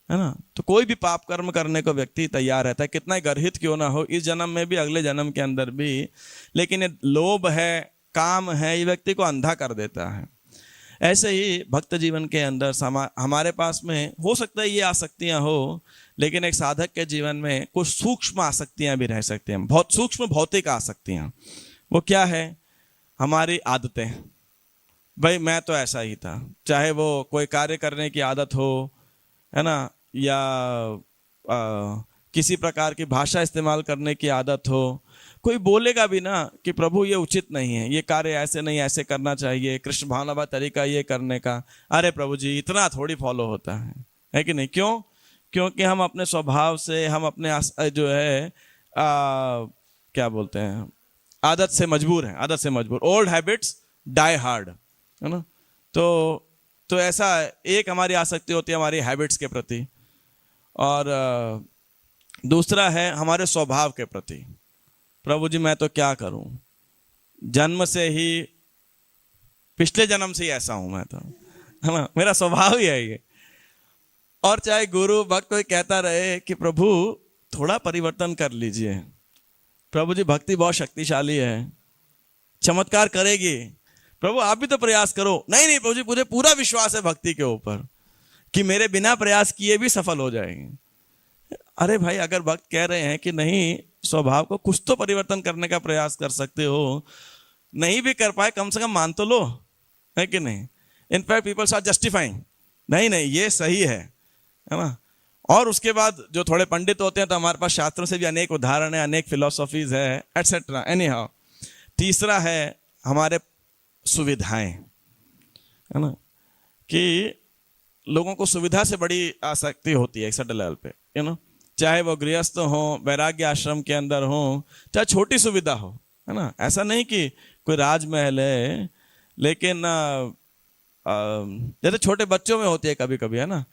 है ना। तो कोई भी पाप कर्म करने को व्यक्ति तैयार रहता है, कितना ही गर्हित क्यों ना हो, इस जन्म में भी, अगले जन्म के अंदर भी। लेकिन ये लोभ है, काम है, ये व्यक्ति को अंधा कर देता है। ऐसे ही भक्त जीवन के अंदर हमारे पास में हो सकता है ये आसक्तियां हो, लेकिन एक साधक के जीवन में कुछ सूक्ष्म आसक्तियां भी रह सकती हैं, बहुत सूक्ष्म भौतिक आसक्तियां। वो क्या है, हमारी आदतें। भाई मैं तो ऐसा ही था, चाहे वो कोई कार्य करने की आदत हो, है ना, या किसी प्रकार की भाषा इस्तेमाल करने की आदत हो। कोई बोलेगा भी ना कि प्रभु ये उचित नहीं है, ये कार्य ऐसे नहीं, ऐसे करना चाहिए, कृष्ण भावनावाद तरीका ये करने का। अरे प्रभु जी इतना थोड़ी फॉलो होता है कि नहीं। क्यों? क्योंकि हम अपने स्वभाव से, हम अपने जो है क्या बोलते हैं, आदत से मजबूर हैं, आदत से मजबूर। ओल्ड हैबिट्स डाई हार्ड, है ना। तो ऐसा एक हमारी आसक्ति होती है हमारी हैबिट्स के प्रति, और दूसरा है हमारे स्वभाव के प्रति। प्रभु जी मैं तो क्या करूं, जन्म से ही, पिछले जन्म से ही ऐसा हूं मैं तो, है ना, मेरा स्वभाव ही है ये। और चाहे गुरु भक्त कोई कहता रहे कि प्रभु थोड़ा परिवर्तन कर लीजिए, प्रभु जी भक्ति बहुत शक्तिशाली है, चमत्कार करेगी, प्रभु आप भी तो प्रयास करो। नहीं नहीं प्रभु जी मुझे पूरा विश्वास है भक्ति के ऊपर कि मेरे बिना प्रयास किए भी सफल हो जाएंगे। अरे भाई अगर भक्त कह रहे हैं कि नहीं, स्वभाव को कुछ तो परिवर्तन करने का प्रयास कर सकते हो, नहीं भी कर पाए कम से कम मान तो लो, है कि नहीं। इनफैक्ट पीपल्स आर जस्टिफाइंग, नहीं नहीं ये सही है ना। और उसके बाद जो थोड़े पंडित होते हैं तो हमारे पास शास्त्रों से भी अनेक उदाहरण है, अनेक फिलोसॉफीज है, एटसेट्रा। एनी हाउ, तीसरा है हमारे सुविधाएं, है ना, कि लोगों को सुविधा से बड़ी आसक्ति होती है एक सर्टेन लेवल पे, यू नो, चाहे वो गृहस्थ हो, वैराग्य आश्रम के अंदर हो, चाहे छोटी सुविधा हो, है ना। ऐसा नहीं कि कोई राजमहल है, लेकिन जैसे छोटे बच्चों में होती है कभी कभी, है ना।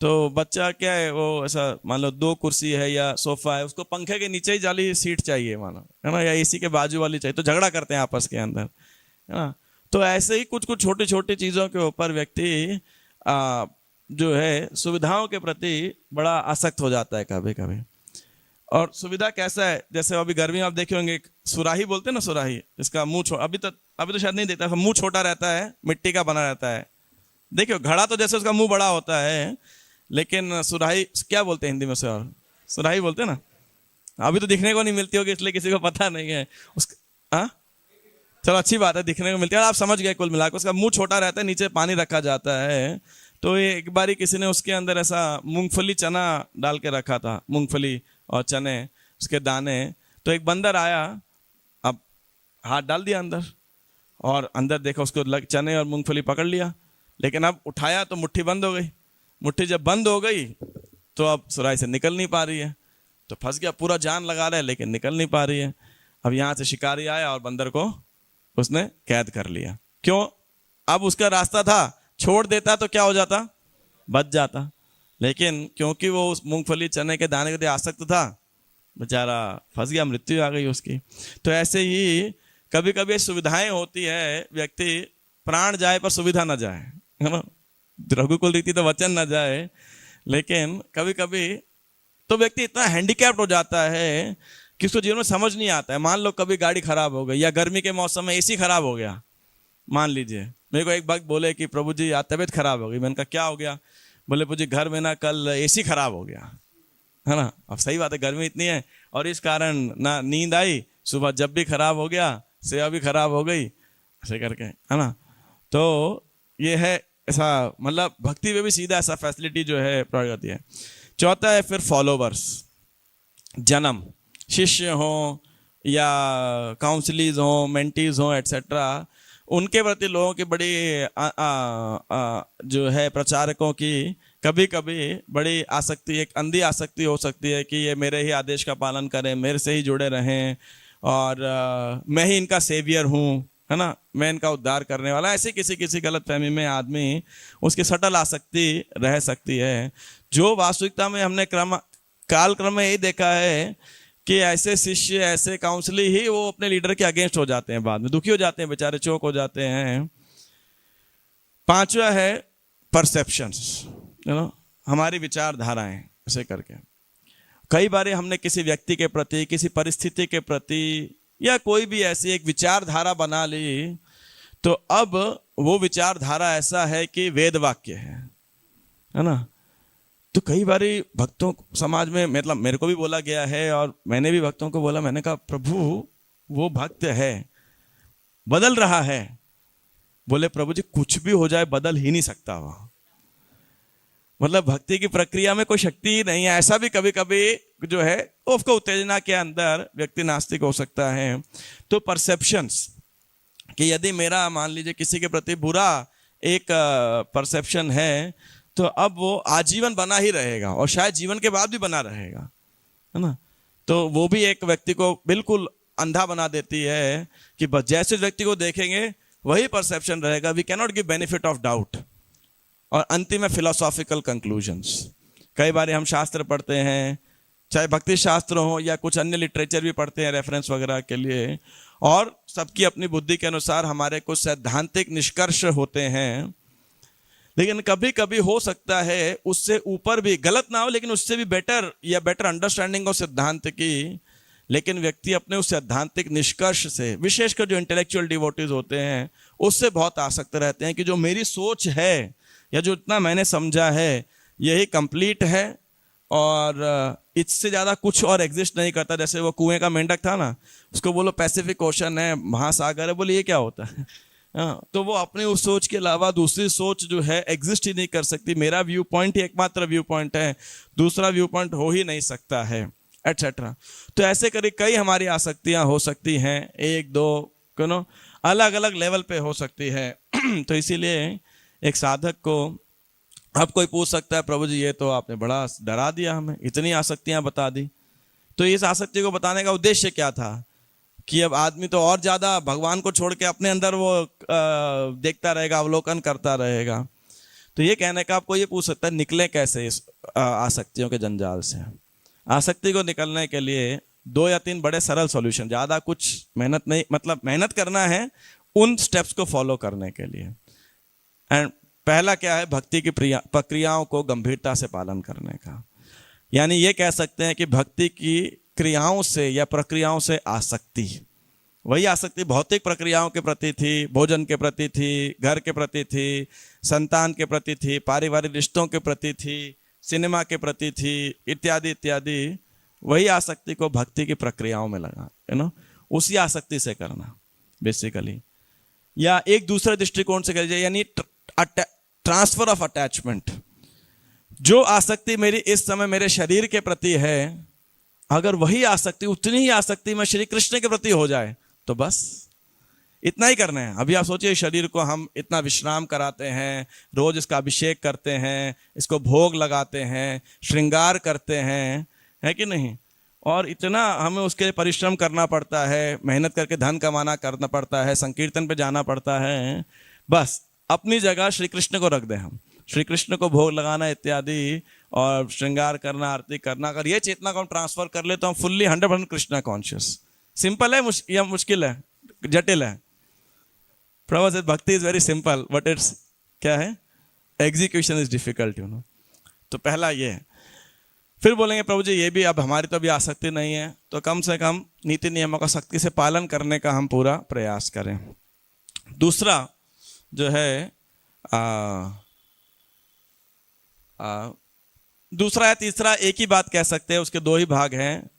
तो बच्चा क्या है, वो ऐसा मान लो 2 कुर्सी है या सोफा है, उसको पंखे के नीचे ही जाली सीट चाहिए मानो, है ना, या एसी के बाजू वाली चाहिए, तो झगड़ा करते हैं आपस के अंदर, है ना। तो ऐसे ही कुछ कुछ छोटी छोटी चीज़ों के ऊपर व्यक्ति जो है सुविधाओं के प्रति बड़ा आसक्त हो जाता है कभी कभी। और सुविधा कैसा है, जैसे अभी गर्मी में आप देखे होंगे सुराही बोलते हैं ना, सुराही, इसका मुंह अभी तो शायद नहीं देखता, मुंह छोटा रहता है, मिट्टी का बना रहता है। देखियो घड़ा तो जैसे उसका मुंह बड़ा होता है, लेकिन सुराही क्या बोलते हैं हिंदी में से, और सुराही बोलते हैं ना। अभी तो दिखने को नहीं मिलती होगी इसलिए किसी को पता नहीं है उसका। चलो अच्छी बात है, दिखने को मिलती है, आप समझ गए। कुल मिलाकर उसका मुंह छोटा रहता है, नीचे पानी रखा जाता है। तो एक बारी किसी ने उसके अंदर ऐसा मूंगफली चना डाल के रखा था, मूंगफली और चने, उसके दाने। तो एक बंदर आया, अब हाथ डाल दिया अंदर और अंदर देखा उसको चने और मूंगफली पकड़ लिया, लेकिन अब उठाया तो मुट्ठी बंद हो गई। मुट्ठी जब बंद हो गई तो अब सुराही से निकल नहीं पा रही है, तो फंस गया, पूरा जान लगा रहा है लेकिन निकल नहीं पा रही है। अब यहाँ से शिकारी आया और बंदर को उसने कैद कर लिया। क्यों? अब उसका रास्ता था, छोड़ देता तो क्या हो जाता, बच जाता, लेकिन क्योंकि वो उस मूंगफली चने के दाने के लिए आसक्त था, बेचारा फंस गया, मृत्यु आ गई उसकी। तो ऐसे ही कभी कभी सुविधाएं होती है, व्यक्ति प्राण जाए पर सुविधा ना जाए, है ना, रघुकुल रीति तो वचन ना जाए, लेकिन कभी कभी तो व्यक्ति इतना हैंडीकैप्ड हो जाता है कि उसको जीवन में समझ नहीं आता है। मान लो कभी गाड़ी खराब हो गई, या गर्मी के मौसम में एसी खराब हो गया, मान लीजिए। मेरे को एक भक्त बोले कि प्रभु जी आज तबीयत खराब हो गई। मैंने कहा क्या हो गया? बोले प्रभु जी घर में ना कल एसी खराब हो गया, है ना। अब सही बात है, गर्मी इतनी है और इस कारण ना नींद आई, सुबह जब भी खराब हो गया, सेवा भी खराब हो गई, ऐसे करके, है ना। तो ये है ऐसा, मतलब भक्ति में भी सीधा ऐसा फैसिलिटी जो है प्रोवाइड करती है। चौथा है फिर फॉलोवर्स, जन्म, शिष्य हो या काउंसलीज हो, मेंटीज हो, एटसेट्रा, उनके प्रति लोगों की बड़ी जो है प्रचारकों की कभी कभी बड़ी आसक्ति, एक अंधी आसक्ति हो सकती है कि ये मेरे ही आदेश का पालन करें, मेरे से ही जुड़े रहें और मैं ही इनका सेवियर हूँ, है ना, मैं इनका उद्धार करने वाला। ऐसे किसी किसी गलत फहमी में आदमी उसकी सटल आसक्ति रह सकती है। जो वास्तविकता में हमने कालक्रम में यही देखा है कि ऐसे शिष्य, ऐसे काउंसली ही वो अपने लीडर के अगेंस्ट हो जाते हैं, बाद में दुखी हो जाते हैं, बेचारे चौक हो जाते हैं। पांचवा है परसेप्शंस, हमारी विचारधाराएं, ऐसे करके कई बार हमने किसी व्यक्ति के प्रति, किसी परिस्थिति के प्रति या कोई भी ऐसी एक विचारधारा बना ली, तो अब वो विचारधारा ऐसा है कि वेद वाक्य है ना। तो कई बार भक्तों समाज में, मतलब मेरे को भी बोला गया है और मैंने भी भक्तों को बोला, मैंने कहा प्रभु वो भक्त है, बदल रहा है। बोले प्रभु जी कुछ भी हो जाए बदल ही नहीं सकता वह, मतलब भक्ति की प्रक्रिया में कोई शक्ति ही नहीं है। ऐसा भी कभी कभी जो है उसको उत्तेजना के अंदर व्यक्ति नास्तिक हो सकता है। तो परसेप्शंस, कि यदि मेरा मान लीजिए किसी के प्रति बुरा एक परसेप्शन है, तो अब वो आजीवन बना ही रहेगा और शायद जीवन के बाद भी बना रहेगा, है ना। तो वो भी एक व्यक्ति को बिल्कुल अंधा बना देती है कि बस जैसे व्यक्ति को देखेंगे वही परसेप्शन रहेगा। We can not give benefit of doubt. और अंतिम है फिलोसॉफिकल कंक्लूजन्स। कई बार हम शास्त्र पढ़ते हैं, चाहे भक्ति शास्त्र हो या कुछ अन्य लिटरेचर भी पढ़ते हैं रेफरेंस वगैरह के लिए, और सबकी अपनी बुद्धि के अनुसार हमारे कुछ सैद्धांतिक निष्कर्ष होते हैं, लेकिन कभी कभी हो सकता है उससे ऊपर भी, गलत ना हो लेकिन उससे भी बेटर या बेटर अंडरस्टैंडिंग हो सिद्धांत की, लेकिन व्यक्ति अपने उस सैद्धांतिक निष्कर्ष से, विशेषकर जो इंटेलेक्चुअल डिवोटीज होते हैं, उससे बहुत आसक्त रहते हैं कि जो मेरी सोच है या जो इतना मैंने समझा है यही कंप्लीट है और इससे ज़्यादा कुछ और एग्जिस्ट नहीं करता। जैसे वो कुएं का मेंढक था ना, उसको बोलो पैसिफिक ओशन है, महासागर है, बोले ये क्या होता है। तो वो अपनी उस सोच के अलावा दूसरी सोच जो है एग्जिस्ट ही नहीं कर सकती। मेरा व्यू पॉइंट ही एकमात्र व्यू पॉइंट है, दूसरा व्यू पॉइंट हो ही नहीं सकता है, एटसेट्रा। तो ऐसे करीब कई हमारी आसक्तियां हो सकती हैं, एक दो क्यों अलग अलग लेवल पे हो सकती है। तो इसीलिए एक साधक को, अब कोई पूछ सकता है प्रभु जी ये तो आपने बड़ा डरा दिया हमें, इतनी आसक्तियां बता दी। तो इस आसक्ति को बताने का उद्देश्य क्या था कि अब आदमी तो और ज्यादा भगवान को छोड़ के अपने अंदर वो देखता रहेगा, अवलोकन करता रहेगा। तो ये कहने का आपको ये पूछ सकता है निकले कैसे इस आसक्तियों के जंजाल से। आसक्ति को निकलने के लिए 2 या 3 बड़े सरल सॉल्यूशन, ज्यादा कुछ मेहनत नहीं, मतलब मेहनत करना है उन स्टेप्स को फॉलो करने के लिए। एंड पहला क्या है, भक्ति की प्रक्रियाओं को गंभीरता से पालन करने का। यानी ये कह सकते हैं कि भक्ति की क्रियाओं से या प्रक्रियाओं से आसक्ति, वही आसक्ति भौतिक प्रक्रियाओं के प्रति थी, भोजन के प्रति थी, घर के प्रति थी, संतान के प्रति थी, पारिवारिक रिश्तों के प्रति थी, सिनेमा के प्रति थी, इत्यादि इत्यादि। वही आसक्ति को भक्ति की प्रक्रियाओं में लगा, उसी आसक्ति से करना बेसिकली। या एक दूसरे दृष्टिकोण से करिए, यानी ट्रांसफर ऑफ अटैचमेंट। जो आसक्ति मेरी इस समय मेरे शरीर के प्रति है, अगर वही आसक्ति, उतनी ही आसक्ति में श्री कृष्ण के प्रति हो जाए तो बस इतना ही करना है। अभी आप सोचिए, शरीर को हम इतना विश्राम कराते हैं, रोज इसका अभिषेक करते हैं, इसको भोग लगाते हैं, श्रृंगार करते हैं, है कि नहीं? और इतना हमें उसके लिए परिश्रम करना पड़ता है, मेहनत करके धन कमाना करना पड़ता है, संकीर्तन पे जाना पड़ता है। बस अपनी जगह श्री कृष्ण को रख दें हम, श्री कृष्ण को भोग लगाना इत्यादि और श्रृंगार करना, आरती करना, अगर ये चेतना को हम ट्रांसफर कर ले तो हम फुल्ली 100% कृष्णा कॉन्शियस। सिंपल है या मुश्किल है, जटिल है? प्रभु से भक्ति is very simple, but it's क्या है, execution is difficult, you know. तो पहला ये है। फिर बोलेंगे प्रभु जी ये भी अब हमारी तो अभी आसक्ति नहीं है, तो कम से कम नीति नियमों का सख्ती से पालन करने का हम पूरा प्रयास करें। दूसरा जो है दूसरा या तीसरा एक ही बात कह सकते हैं, उसके दो ही भाग हैं।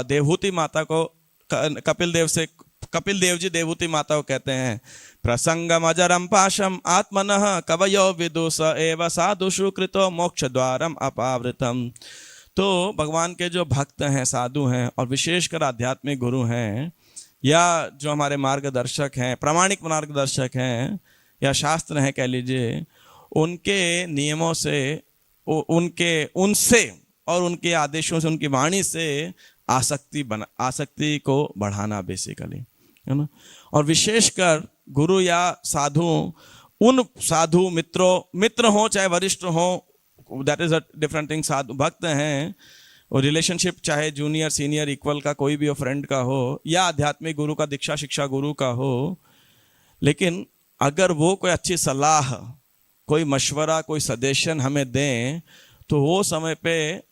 देवहूति माता को कपिल देव जी देवहूति माता को कहते हैं, प्रसंगम अजरम पाशम आत्मनः कवयो विदुष एव साधुषु कृतो मोक्ष द्वारम अपावृतम। तो भगवान के जो भक्त हैं, साधु हैं, और विशेषकर आध्यात्मिक गुरु हैं, या जो हमारे मार्गदर्शक हैं, प्रामाणिक मार्गदर्शक हैं, या शास्त्र हैं कह लीजिए, उनके नियमों से, उनसे और उनके आदेशों से, उनकी वाणी से आसक्ति को बढ़ाना बेसिकली, है ना। और विशेषकर गुरु या साधु, उन साधु मित्र हो चाहे वरिष्ठ हो, that is a different thing. साधु भक्त हैं, और रिलेशनशिप चाहे जूनियर सीनियर इक्वल का कोई भी हो, फ्रेंड का हो, या आध्यात्मिक गुरु का, दीक्षा शिक्षा गुरु का हो, लेकिन अगर वो कोई अच्छी सलाह, कोई मशवरा, कोई सजेशन हमें दें, तो वो समय पे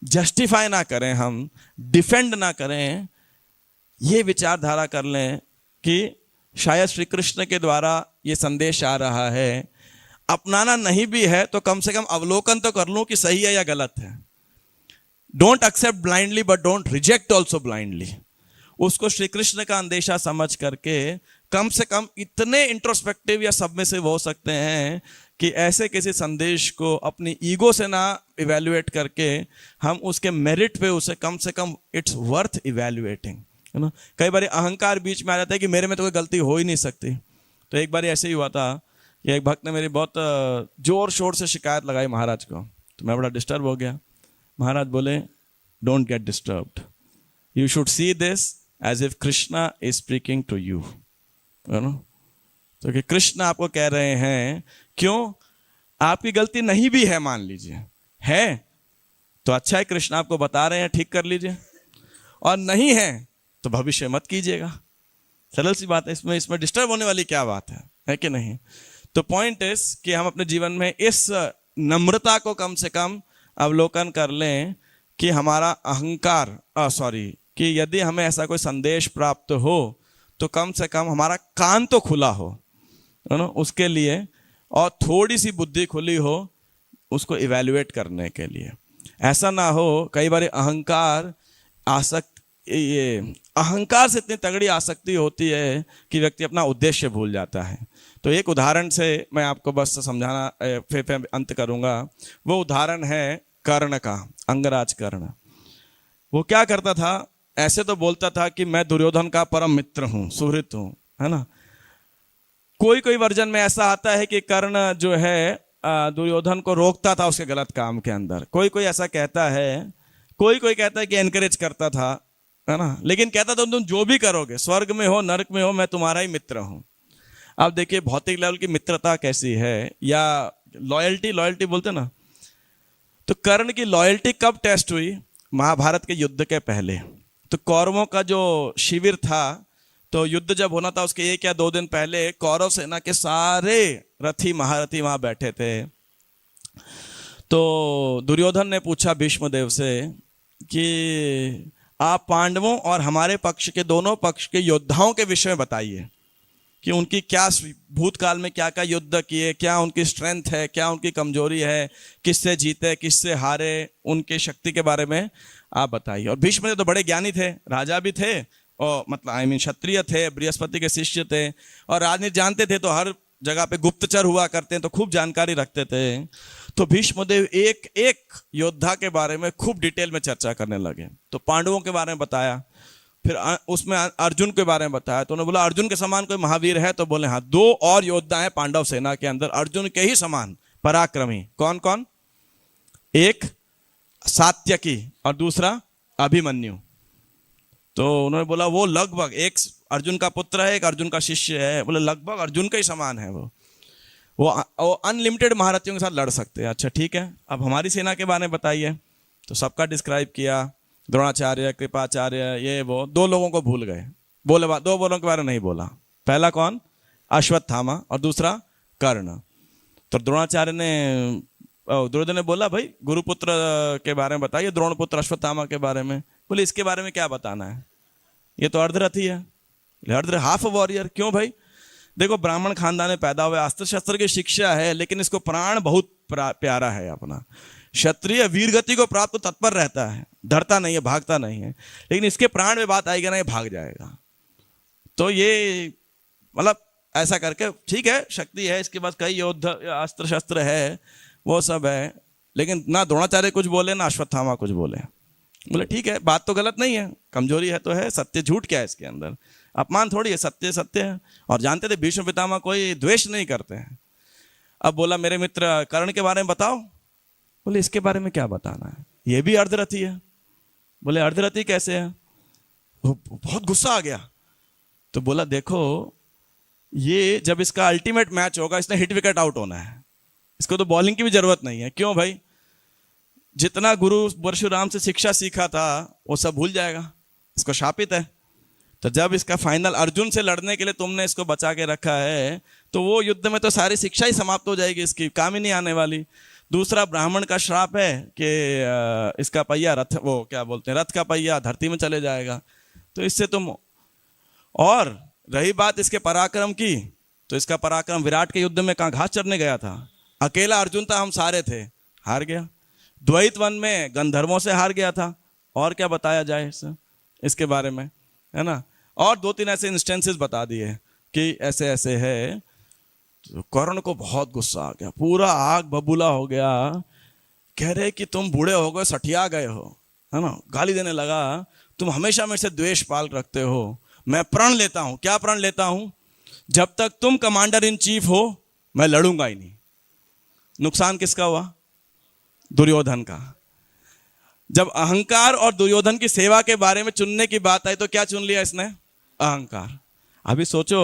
जस्टिफाई ना करें, हम डिफेंड ना करें, ये विचारधारा कर लें कि शायद श्री कृष्ण के द्वारा ये संदेश आ रहा है। अपनाना नहीं भी है तो कम से कम अवलोकन तो कर लूं कि सही है या गलत है। Don't accept blindly but don't reject also blindly. उसको श्री कृष्ण का अंदेशा समझ करके कम से कम इतने इंट्रोस्पेक्टिव या सबमिसिव हो सकते हैं कि ऐसे किसी संदेश को अपनी ईगो से ना इवेल्युएट करके हम उसके मेरिट पे उसे कम से कम इट्स वर्थ इवेल्युएटिंग, है ना। कई बार अहंकार बीच में आ जाता है कि मेरे में तो कोई गलती हो ही नहीं सकती। तो एक बार ऐसे ही हुआ था कि एक भक्त ने मेरी बहुत जोर शोर से शिकायत लगाई महाराज को, तो मैं बड़ा डिस्टर्ब हो गया। महाराज बोले, don't get disturbed, you should see this as if Krishna is speaking to you, है ना। तो कि कृष्ण आपको कह रहे हैं, क्यों? आपकी गलती नहीं भी है, मान लीजिए है तो अच्छा है, कृष्ण आपको बता रहे हैं ठीक कर लीजिए, और नहीं है तो भविष्य मत कीजिएगा। सरल सी बात है, इसमें डिस्टर्ब होने वाली क्या बात है कि नहीं। तो पॉइंट इज कि हम अपने जीवन में इस नम्रता को कम से कम अवलोकन कर लें कि हमारा अहंकार कि यदि हमें ऐसा कोई संदेश प्राप्त हो तो कम से कम हमारा कान तो खुला हो, है ना, उसके लिए, और थोड़ी सी बुद्धि खुली हो उसको इवैल्यूएट करने के लिए। ऐसा ना हो, कई बार अहंकार से इतनी तगड़ी आसक्ति होती है कि व्यक्ति अपना उद्देश्य भूल जाता है। तो एक उदाहरण से मैं आपको बस समझाना, फिर अंत करूंगा। वो उदाहरण है कर्ण का, अंगराज कर्ण। वो क्या करता था, ऐसे तो बोलता था कि मैं दुर्योधन का परम मित्र हूँ, सुहृत हूँ, है ना। कोई कोई वर्जन में ऐसा आता है कि कर्ण जो है दुर्योधन को रोकता था उसके गलत काम के अंदर। कोई कोई ऐसा कहता है, कोई कोई कहता है कि एनकरेज करता था, है ना। लेकिन कहता था तुम जो भी करोगे, स्वर्ग में हो नरक में हो, मैं तुम्हारा ही मित्र हूं। अब देखिए भौतिक लेवल की मित्रता कैसी है, या लॉयल्टी बोलते ना। तो कर्ण की लॉयल्टी कब टेस्ट हुई? महाभारत के युद्ध के पहले। तो कौरवों का जो शिविर था, तो युद्ध जब होना था उसके 1 या 2 दिन पहले कौरव सेना के सारे रथी महारथी वहां बैठे थे। तो दुर्योधन ने पूछा भीष्मदेव से कि आप पांडवों और हमारे पक्ष के, दोनों पक्ष के योद्धाओं के विषय में बताइए कि उनकी क्या भूतकाल में क्या क्या युद्ध किए, क्या उनकी स्ट्रेंथ है, क्या उनकी कमजोरी है, किससे जीते किससे हारे, उनके शक्ति के बारे में आप बताइए। और भीष्म तो बड़े ज्ञानी थे, राजा भी थे, और मतलब क्षत्रिय थे, बृहस्पति के शिष्य थे, और राजनीति जानते थे। तो हर जगह पे गुप्तचर हुआ करते हैं तो खूब जानकारी रखते थे। तो भीष्मदेव एक एक योद्धा के बारे में खूब डिटेल में चर्चा करने लगे। तो पांडवों के बारे में बताया, फिर उसमें अर्जुन के बारे में बताया। तो उन्होंने बोला अर्जुन के समान कोई महावीर है? तो बोले हाँ, 2 और योद्धा हैं पांडव सेना के अंदर अर्जुन के ही समान पराक्रमी। कौन कौन? एक सात्यकी और दूसरा अभिमन्यु। तो उन्होंने बोला वो लगभग एक अर्जुन का पुत्र है, एक अर्जुन का शिष्य है। बोले लगभग अर्जुन के ही समान है वो अनलिमिटेड महारथियों के साथ लड़ सकते हैं। अच्छा ठीक है, अब हमारी सेना के बारे में बताइए। तो सबका डिस्क्राइब किया, द्रोणाचार्य, कृपाचार्य, ये वो। 2 लोगों को भूल गए, बोले 2 लोगों के बारे में नहीं बोला। पहला कौन? अश्वत्थामा, और दूसरा कर्ण। तो द्रोणाचार्य ने दुर्योधन ने बोला भाई गुरुपुत्र के बारे में बताइए, द्रोणपुत्र अश्वत्थामा के बारे में। बोले इसके बारे में क्या बताना है, ये तो अर्धरथी है, हाफ वॉरियर। क्यों भाई? देखो ब्राह्मण खानदान में पैदा हुए, अस्त्र शस्त्र की शिक्षा है, लेकिन इसको प्राण बहुत प्यारा है अपना। क्षत्रिय वीरगति को प्राप्त तत्पर रहता है, डरता नहीं है, भागता नहीं है। लेकिन इसके प्राण में बात आएगी ना, ये भाग जाएगा। तो ये मतलब ऐसा करके ठीक है, शक्ति है इसके पास, कई योद्धा अस्त्र शस्त्र है, वो सब है। लेकिन ना द्रोणाचार्य कुछ बोले ना अश्वत्थामा कुछ बोले। बोले ठीक है, बात तो गलत नहीं है, कमजोरी है तो है, सत्य झूठ क्या है इसके अंदर, अपमान थोड़ी है, सत्य सत्य है। और जानते थे भीष्म पितामह कोई द्वेष नहीं करते हैं। अब बोला मेरे मित्र कर्ण के बारे में बताओ। बोले इसके बारे में क्या बताना है, ये भी अर्धरथी है। बोले अर्धरथी कैसे है? वो बहुत गुस्सा आ गया। तो बोला देखो ये जब इसका अल्टीमेट मैच होगा, इसने हिट विकेट आउट होना है, इसको तो बॉलिंग की भी जरूरत नहीं है। क्यों भाई? जितना गुरु परशुराम से शिक्षा सीखा था वो सब भूल जाएगा, इसको शापित है। तो जब इसका फाइनल अर्जुन से लड़ने के लिए तुमने इसको बचा के रखा है, तो वो युद्ध में तो सारी शिक्षा ही समाप्त हो जाएगी, इसकी काम ही नहीं आने वाली। दूसरा ब्राह्मण का श्राप है कि इसका पहिया रथ, वो क्या बोलते हैं, रथ का पहिया धरती में चले जाएगा। तो इससे तुम, और रही बात इसके पराक्रम की, तो इसका पराक्रम विराट के युद्ध में कहाँ घास चरने गया था, अकेला अर्जुन था, हम सारे थे, हार गया। द्वैत वन में गंधर्वों से हार गया था। और क्या बताया जाए इसके बारे में, है ना। और 2-3 ऐसे इंस्टेंसेस बता दिए कि ऐसे ऐसे है। तो कर्ण को बहुत गुस्सा आ गया, पूरा आग बबूला हो गया। कह रहे कि तुम बूढ़े हो गए, सठिया गए हो, है ना। गाली देने लगा, तुम हमेशा मेरे से द्वेष पाल रखते हो। मैं प्रण लेता हूं। क्या प्रण लेता हूं? जब तक तुम कमांडर इन चीफ हो मैं लड़ूंगा ही नहीं। नुकसान किसका हुआ? दुर्योधन का। जब अहंकार और दुर्योधन की सेवा के बारे में चुनने की बात आई तो क्या चुन लिया इसने? अहंकार। अभी सोचो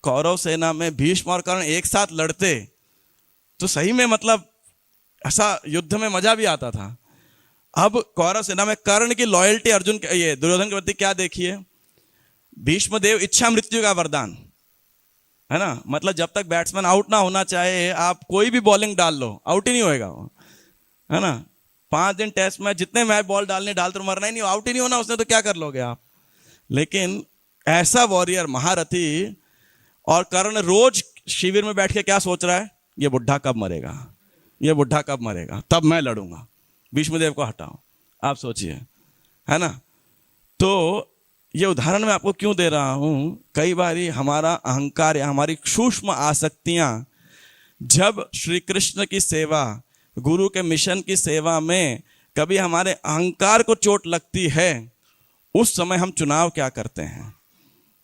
कौरव सेना में भीष्म और कर्ण एक साथ लड़ते तो सही में मतलब ऐसा युद्ध में मजा भी आता था। अब कौरव सेना में कर्ण की लॉयल्टी अर्जुन ये दुर्योधन के प्रति क्या देखिए। भीष्म देव इच्छा मृत्यु का वरदान, है ना। मतलब जब तक बैट्समैन आउट ना होना चाहे आप कोई भी बॉलिंग डाल लो, आउट ही नहीं होएगा वो, है ना। 5 दिन टेस्ट में जितने मैच बॉल डालने डाल तो मरना ही नहीं, आउट ही नहीं होना उसने, तो क्या कर लोगे आप। लेकिन ऐसा वॉरियर महारथी। और कर्ण रोज शिविर में बैठ के क्या सोच रहा है, ये बुढ़ा कब मरेगा, ये बुढ़ा कब मरेगा, तब मैं लड़ूंगा, भीष्मदेव को हटाओ। आप सोचिए, है ना। तो ये उदाहरण मैं आपको क्यों दे रहा हूं, कई बार हमारा अहंकार या हमारी सूक्ष्म आसक्तियां जब श्री कृष्ण की सेवा, गुरु के मिशन की सेवा में कभी हमारे अहंकार को चोट लगती है, उस समय हम चुनाव क्या करते हैं।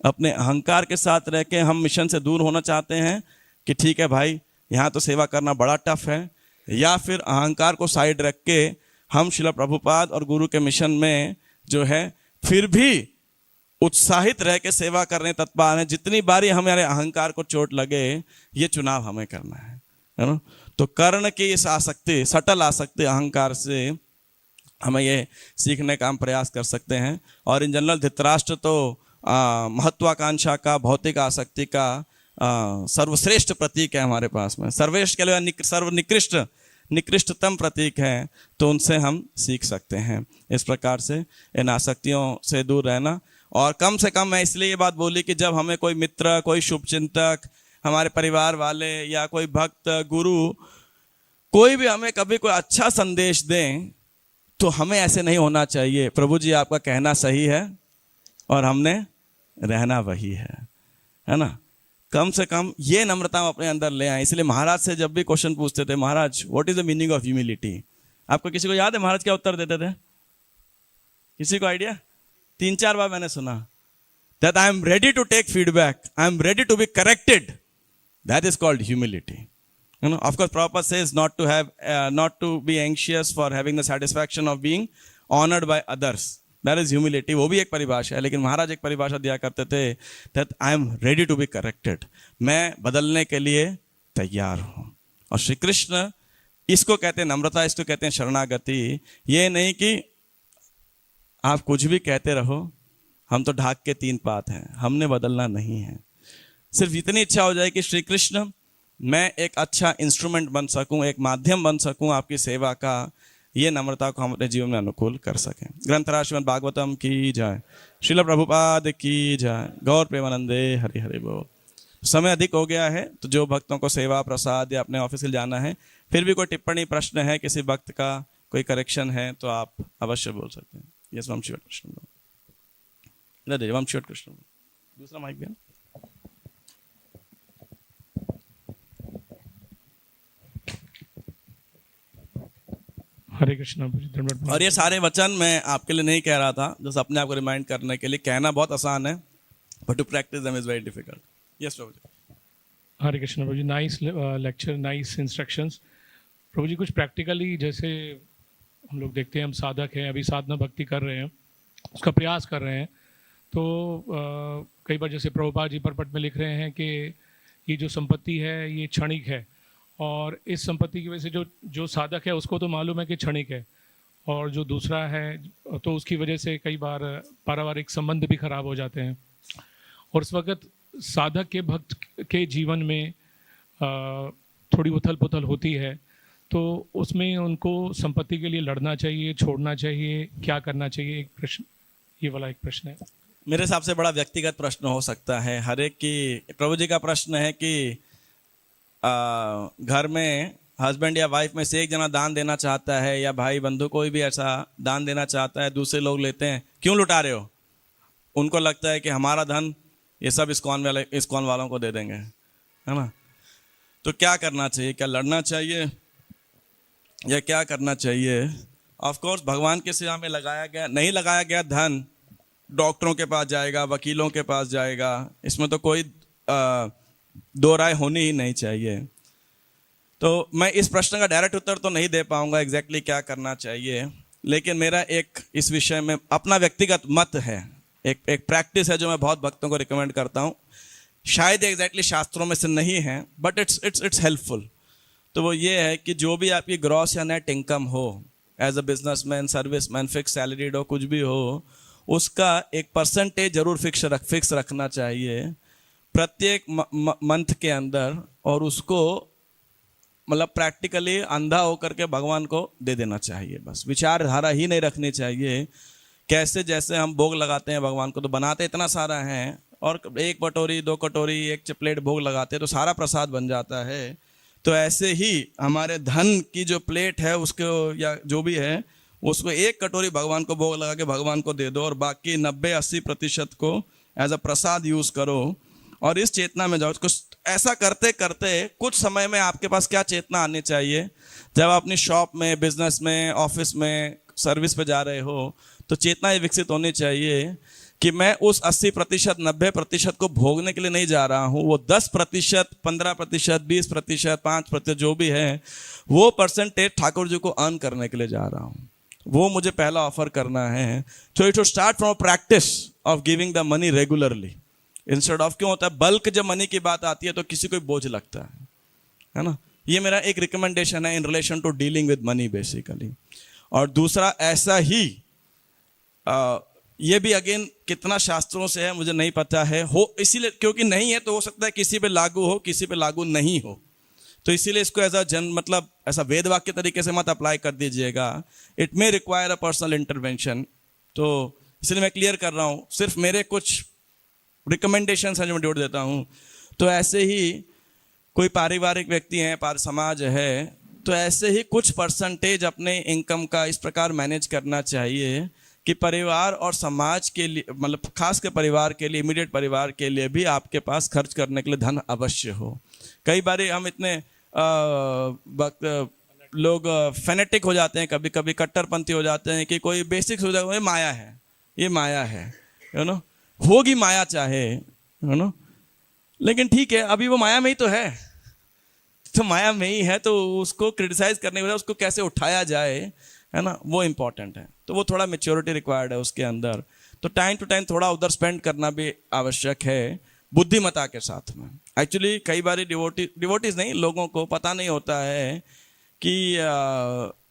अपने अहंकार के साथ रह के हम मिशन से दूर होना चाहते हैं कि ठीक है भाई यहाँ तो सेवा करना बड़ा टफ है, या फिर अहंकार को साइड रख के हम श्रील प्रभुपाद और गुरु के मिशन में जो है फिर भी उत्साहित रह के सेवा करने तत्पर हैं। जितनी बारी हमारे अहंकार को चोट लगे, ये चुनाव हमें करना है ना। तो कर्ण की इस आसक्ति, सटल आसक्ति अहंकार से हमें ये सीखने का हम प्रयास कर सकते हैं। और इन जनरल धृतराष्ट्र तो महत्वाकांक्षा का, भौतिक आसक्ति का सर्वश्रेष्ठ प्रतीक है हमारे पास में, सर्वश्रेष्ठ के लिए सर्वनिकृष्ट, निकृष्टतम प्रतीक है। तो उनसे हम सीख सकते हैं इस प्रकार से इन आसक्तियों से दूर रहना। और कम से कम मैं इसलिए ये बात बोली कि जब हमें कोई मित्र, कोई शुभचिंतक, हमारे परिवार वाले या कोई भक्त, गुरु, कोई भी हमें कभी कोई अच्छा संदेश दें, तो हमें ऐसे नहीं होना चाहिए, प्रभु जी आपका कहना सही है और हमने रहना वही है ना। कम से कम ये नम्रता हम अपने अंदर ले आए। इसलिए महाराज से जब भी क्वेश्चन पूछते थे, महाराज what is the meaning of humility, आपको किसी को याद है महाराज क्या उत्तर देते थे? किसी को आइडिया? 3-4 बार मैंने सुना, that I am ready to take feedback, I am ready to be corrected, that is called humility. You know, of course, Prabhupada says not to be anxious for having the satisfaction of being honored by others. That is humility. वो भी एक परिभाषा है, लेकिन महाराज एक परिभाषा दिया करते थे, that I am ready to be corrected. मैं बदलने के लिए तैयार हूँ। और श्री कृष्ण इसको कहते हैं नम्रता, इसको कहते हैं शरणागति। ये नहीं कि आप कुछ भी कहते रहो, हम तो ढाक के 3 पात हैं, हमने बदलना नहीं है। सिर्फ इतनी इच्छा हो जाए कि श्री कृष्ण मैं एक अच्छा इंस्ट्रूमेंट बन सकूं, एक माध्यम बन सकूं आपकी सेवा का, ये नम्रता को हम अपने जीवन में अनुकूल कर सकें। ग्रंथराज श्रीमद् भागवतम की जय, श्रील प्रभुपाद की जय, गौर प्रेमानंदे हरि हरि बोल। समय अधिक हो गया है, तो जो भक्तों को सेवा प्रसाद या अपने ऑफिस जाना है, फिर भी कोई टिप्पणी प्रश्न है, किसी भक्त का कोई करेक्शन है, तो आप अवश्य बोल सकते हैं। यस वम श्री कृष्ण, वम श्री कृष्ण। दूसरा माइक भी हरे कृष्णा। और ये सारे वचन मैं आपके लिए नहीं कह रहा था, जस्ट अपने आप को रिमाइंड करने के लिए। कहना बहुत आसान है, but to practise them is very difficult. Yes प्रभु जी। हरे कृष्णा प्रभु जी, नाइस लेक्चर, नाइस इंस्ट्रक्शंस। प्रभु जी कुछ प्रैक्टिकली, जैसे हम लोग देखते हैं, हम साधक हैं, अभी साधना भक्ति कर रहे हैं, उसका प्रयास कर रहे हैं, तो कई बार जैसे प्रभुपाद जी परपट में लिख रहे हैं कि ये जो संपत्ति है ये क्षणिक है, और इस संपत्ति की वजह से जो साधक है उसको तो मालूम है कि क्षणिक है, और जो दूसरा है तो उसकी वजह से कई बार पारिवारिक संबंध भी खराब हो जाते हैं। और उस वक्त साधक के भक्त के जीवन में थोड़ी उथल पुथल होती है, तो उसमें उनको संपत्ति के लिए लड़ना चाहिए, छोड़ना चाहिए, क्या करना चाहिए? एक प्रश्न, ये वाला एक प्रश्न है। मेरे हिसाब से बड़ा व्यक्तिगत प्रश्न हो सकता है हर एक की। प्रभु जी का प्रश्न है कि घर में हस्बैंड या वाइफ में से एक जना दान देना चाहता है, या भाई बंधु कोई भी ऐसा दान देना चाहता है, दूसरे लोग लेते हैं, क्यों लुटा रहे हो? उनको लगता है कि हमारा धन ये सब इस्कॉन वालों को दे देंगे, है ना? तो क्या करना चाहिए? क्या लड़ना चाहिए या क्या करना चाहिए? ऑफ कोर्स भगवान की सेवा में नहीं लगाया गया धन डॉक्टरों के पास जाएगा, वकीलों के पास जाएगा, इसमें तो कोई दो राय होनी ही नहीं चाहिए। तो मैं इस प्रश्न का डायरेक्ट उत्तर तो नहीं दे पाऊंगा एग्जैक्टली क्या करना चाहिए, लेकिन मेरा एक इस विषय में अपना व्यक्तिगत मत है, एक प्रैक्टिस है जो मैं बहुत भक्तों को रिकमेंड करता हूँ। शायद एग्जैक्टली शास्त्रों में से नहीं है, बट इट्स हेल्पफुल। तो वो ये है कि जो भी आपकी ग्रॉस या नेट इनकम हो, as a businessman, serviceman, fix salaried हो, कुछ भी हो, उसका एक परसेंटेज जरूर फिक्स रखना चाहिए प्रत्येक मंथ के अंदर, और उसको मतलब प्रैक्टिकली अंधा होकर के भगवान को दे देना चाहिए। बस विचारधारा ही नहीं रखनी चाहिए। कैसे जैसे हम भोग लगाते हैं भगवान को, तो बनाते इतना सारा है, और 1 कटोरी 2 कटोरी 1 प्लेट भोग लगाते हैं तो सारा प्रसाद बन जाता है। तो ऐसे ही हमारे धन की जो प्लेट है उसको, या जो भी है, उसको 1 कटोरी भगवान को भोग लगा के भगवान को दे दो, और बाकी 90-80% को एज अ प्रसाद यूज करो, और इस चेतना में जाओ। कुछ ऐसा करते करते कुछ समय में आपके पास क्या चेतना आनी चाहिए, जब आप अपनी शॉप में, बिजनेस में, ऑफिस में, सर्विस पे जा रहे हो, तो चेतना ये विकसित होनी चाहिए कि मैं उस 80%, 90% को भोगने के लिए नहीं जा रहा हूँ। वो 10%, 15%, 20%, 5% जो भी है, वो परसेंटेज ठाकुर जी को अर्न करने के लिए जा रहा हूँ। वो मुझे पहला ऑफर करना है। तो it should start from practice of giving the money regularly, instead of, क्यों होता है बल्क जब मनी की बात आती है तो किसी को बोझ लगता है ना? ये मेरा एक रिकमेंडेशन है in relation to dealing with money basically. और दूसरा ऐसा ही ये भी अगेन कितना शास्त्रों से है मुझे नहीं पता है, हो इसीलिए, क्योंकि नहीं है तो हो सकता है किसी पे लागू हो, किसी पे लागू नहीं हो, तो इसीलिए इसको एज अ मतलब ऐसा वेद वाक्य तरीके से मत अप्लाई कर दीजिएगा। It may require a personal intervention. तो इसलिए मैं क्लियर कर रहा हूँ, सिर्फ मेरे कुछ रिकमेंडेशन है जो मैं जोड़ देता हूँ। तो ऐसे ही कोई पारिवारिक व्यक्ति है, समाज है, तो ऐसे ही कुछ परसेंटेज अपने इनकम का इस प्रकार मैनेज करना चाहिए कि परिवार और समाज के लिए, मतलब खास कर परिवार के लिए, इमीडिएट परिवार के लिए भी आपके पास खर्च करने के लिए धन अवश्य हो। कई बार हम इतने लोग फेनेटिक हो जाते हैं, कभी कभी कट्टरपंथी हो जाते हैं कि कोई बेसिक सुविधा, ये माया है, ये माया है, यू नो, होगी माया चाहे, यू नो, लेकिन ठीक है, अभी वो माया में ही तो है, तो माया में ही है, तो उसको क्रिटिसाइज करने के बजाय उसको कैसे उठाया जाए, है ना, वो इंपॉर्टेंट है। तो वो थोड़ा मेच्योरिटी रिक्वायर्ड है उसके अंदर। तो टाइम टू टाइम थोड़ा उधर स्पेंड करना भी आवश्यक है, बुद्धिमता के साथ में। एक्चुअली कई बार डिवोटीज नहीं, लोगों को पता नहीं होता है कि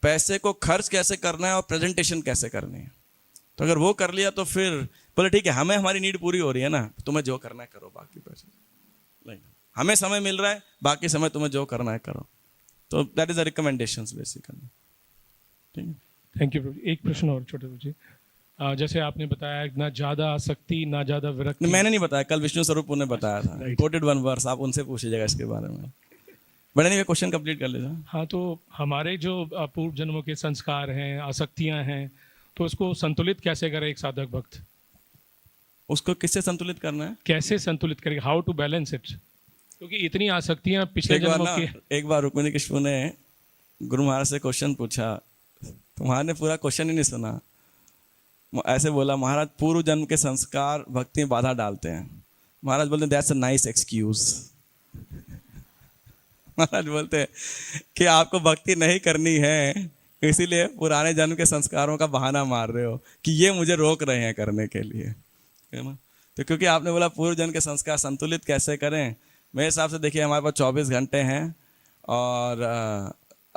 पैसे को खर्च कैसे करना है और प्रेजेंटेशन कैसे करनी है। तो अगर वो कर लिया तो फिर बोले ठीक है, हमें हमारी नीड पूरी हो रही है ना, तुम्हें जो करना है करो, बाकी पैसे नहीं, हमें समय मिल रहा है, बाकी समय तुम्हें जो करना है करो। तो that is the recommendations basically. ठीक है, थैंक यू प्रभु जी। एक प्रश्न और छोटे प्रभु जी, जैसे आपने बताया ना ज़्यादा आसक्ति ना ज़्यादा विरक्ति। मैंने नहीं बताया, कल विष्णु स्वरूप ने बताया था, कोटेड वन वर्स, आप उनसे पूछिएगा इसके बारे में। बड़े नहीं, क्वेश्चन कंप्लीट कर लेता। हाँ, तो हमारे जो पूर्व जन्मों के संस्कार हैं, आसक्तियां हैं, तो उसको संतुलित कैसे करे एक साधक भक्त? उसको किससे संतुलित करना है? कैसे संतुलित करेगा, हाउ टू बैलेंस इट? क्योंकि इतनी आसक्तियां पिछले जन्मों की। एक बार रुक्मिणी कृष्ण ने गुरु महाराज से क्वेश्चन पूछा, तुम्हारे ने पूरा क्वेश्चन ही नहीं सुना। ऐसे बोला, महाराज पूर्व जन्म के संस्कार भक्ति में बाधा डालते हैं। महाराज बोलते दैट्स अ नाइस एक्सक्यूज। महाराज बोलते हैं कि आपको भक्ति नहीं करनी है, इसीलिए पुराने जन्म के संस्कारों का बहाना मार रहे हो कि ये मुझे रोक रहे हैं करने के लिए, है ना। तो क्योंकि आपने बोला पूर्व जन्म के संस्कार संतुलित कैसे करें, मेरे हिसाब से देखिए हमारे पास 24 घंटे हैं,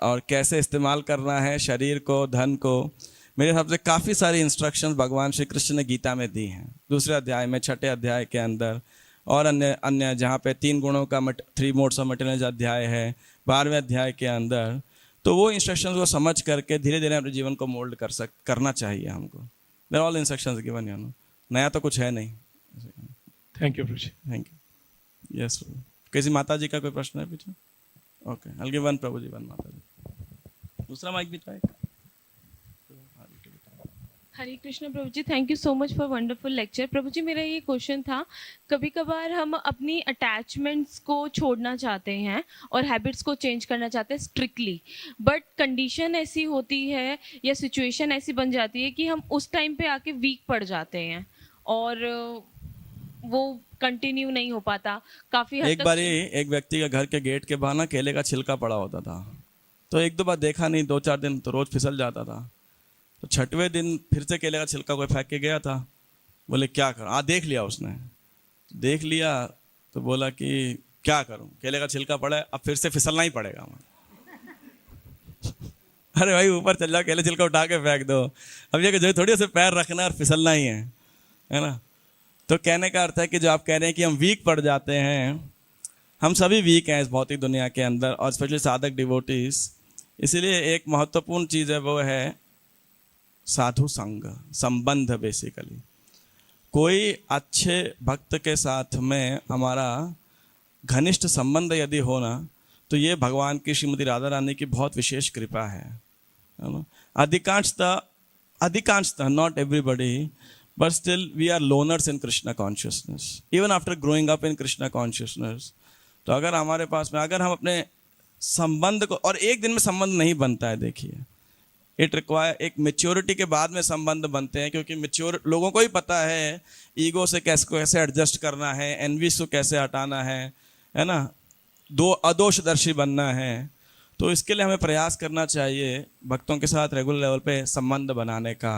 और कैसे इस्तेमाल करना है शरीर को, धन को, मेरे हिसाब से काफ़ी सारी इंस्ट्रक्शंस भगवान श्री कृष्ण ने गीता में दी हैं, 2 अध्याय में, 6 अध्याय के अंदर, और अन्य अन्य जहाँ पे 3 गुणों का 3 मोड्स ऑफ मटेरियल अध्याय है 12वें अध्याय के अंदर। तो वो इंस्ट्रक्शंस को समझ करके धीरे धीरे अपने जीवन को मोल्ड करना चाहिए हमको। There all instructions given, you know, नया तो कुछ है नहीं। थैंक यू प्रभु जी। Thank you. यस, किसी माता जी का कोई प्रश्न है पीछे? Okay, I will give one प्रभु जी, वन माता जी। दूसरा माइक भी ट्राई। हरे कृष्ण प्रभु जी, thank you so much for wonderful lecture. प्रभु जी, मेरा ये क्वेश्चन था, कभी कभार हम अपनी अटैचमेंट्स को छोड़ना चाहते हैं और हैबिट्स को चेंज करना चाहते हैं स्ट्रिक्टली, बट कंडीशन ऐसी होती है या सिचुएशन ऐसी बन जाती है कि हम उस टाइम पे आके वीक पड़ जाते हैं और वो कंटिन्यू नहीं हो पाता काफ़ी हद एक तक। बार एक व्यक्ति का घर के गेट के बाहर ना केले का छिलका पड़ा होता था, तो 1-2 बार देखा नहीं, 2-4 दिन तो रोज फिसल जाता था। तो 6वें दिन फिर से केले का छिलका कोई फेंक के गया था। बोले क्या करूं? देख लिया उसने, देख लिया तो बोला कि क्या करूं, केले का छिलका पड़ा है, अब फिर से फिसलना ही पड़ेगा। अरे भाई ऊपर चल जाओ, केले छिलका उठा के फेंक दो, अब ये जो थोड़ी उसे पैर रखना और फिसलना ही है ना। तो कहने का अर्थ है कि जो आप कह रहे हैं कि हम वीक पड़ जाते हैं, हम सभी वीक हैं इस भौतिक दुनिया के अंदर, और स्पेशली साधक डिवोटीज। इसीलिए एक महत्वपूर्ण चीज़ है, वो है साधु संग, संबंध। बेसिकली कोई अच्छे भक्त के साथ में हमारा घनिष्ठ संबंध यदि हो ना, तो ये भगवान की श्रीमती राधा रानी की बहुत विशेष कृपा है ना। अधिकांशतः not everybody, but still we are loners in Krishna consciousness, even after growing up in Krishna consciousness। तो अगर हमारे पास में, अगर हम अपने संबंध को, और एक दिन में संबंध नहीं बनता है, देखिए इट रिक्वायर, एक मेच्योरिटी के बाद में संबंध बनते हैं, क्योंकि मेच्योर लोगों को ही पता है ईगो से कैसे एडजस्ट करना है, एनवी को कैसे हटाना है ना, अदोषदर्शी बनना है। तो इसके लिए हमें प्रयास करना चाहिए भक्तों के साथ रेगुलर लेवल पे संबंध बनाने का,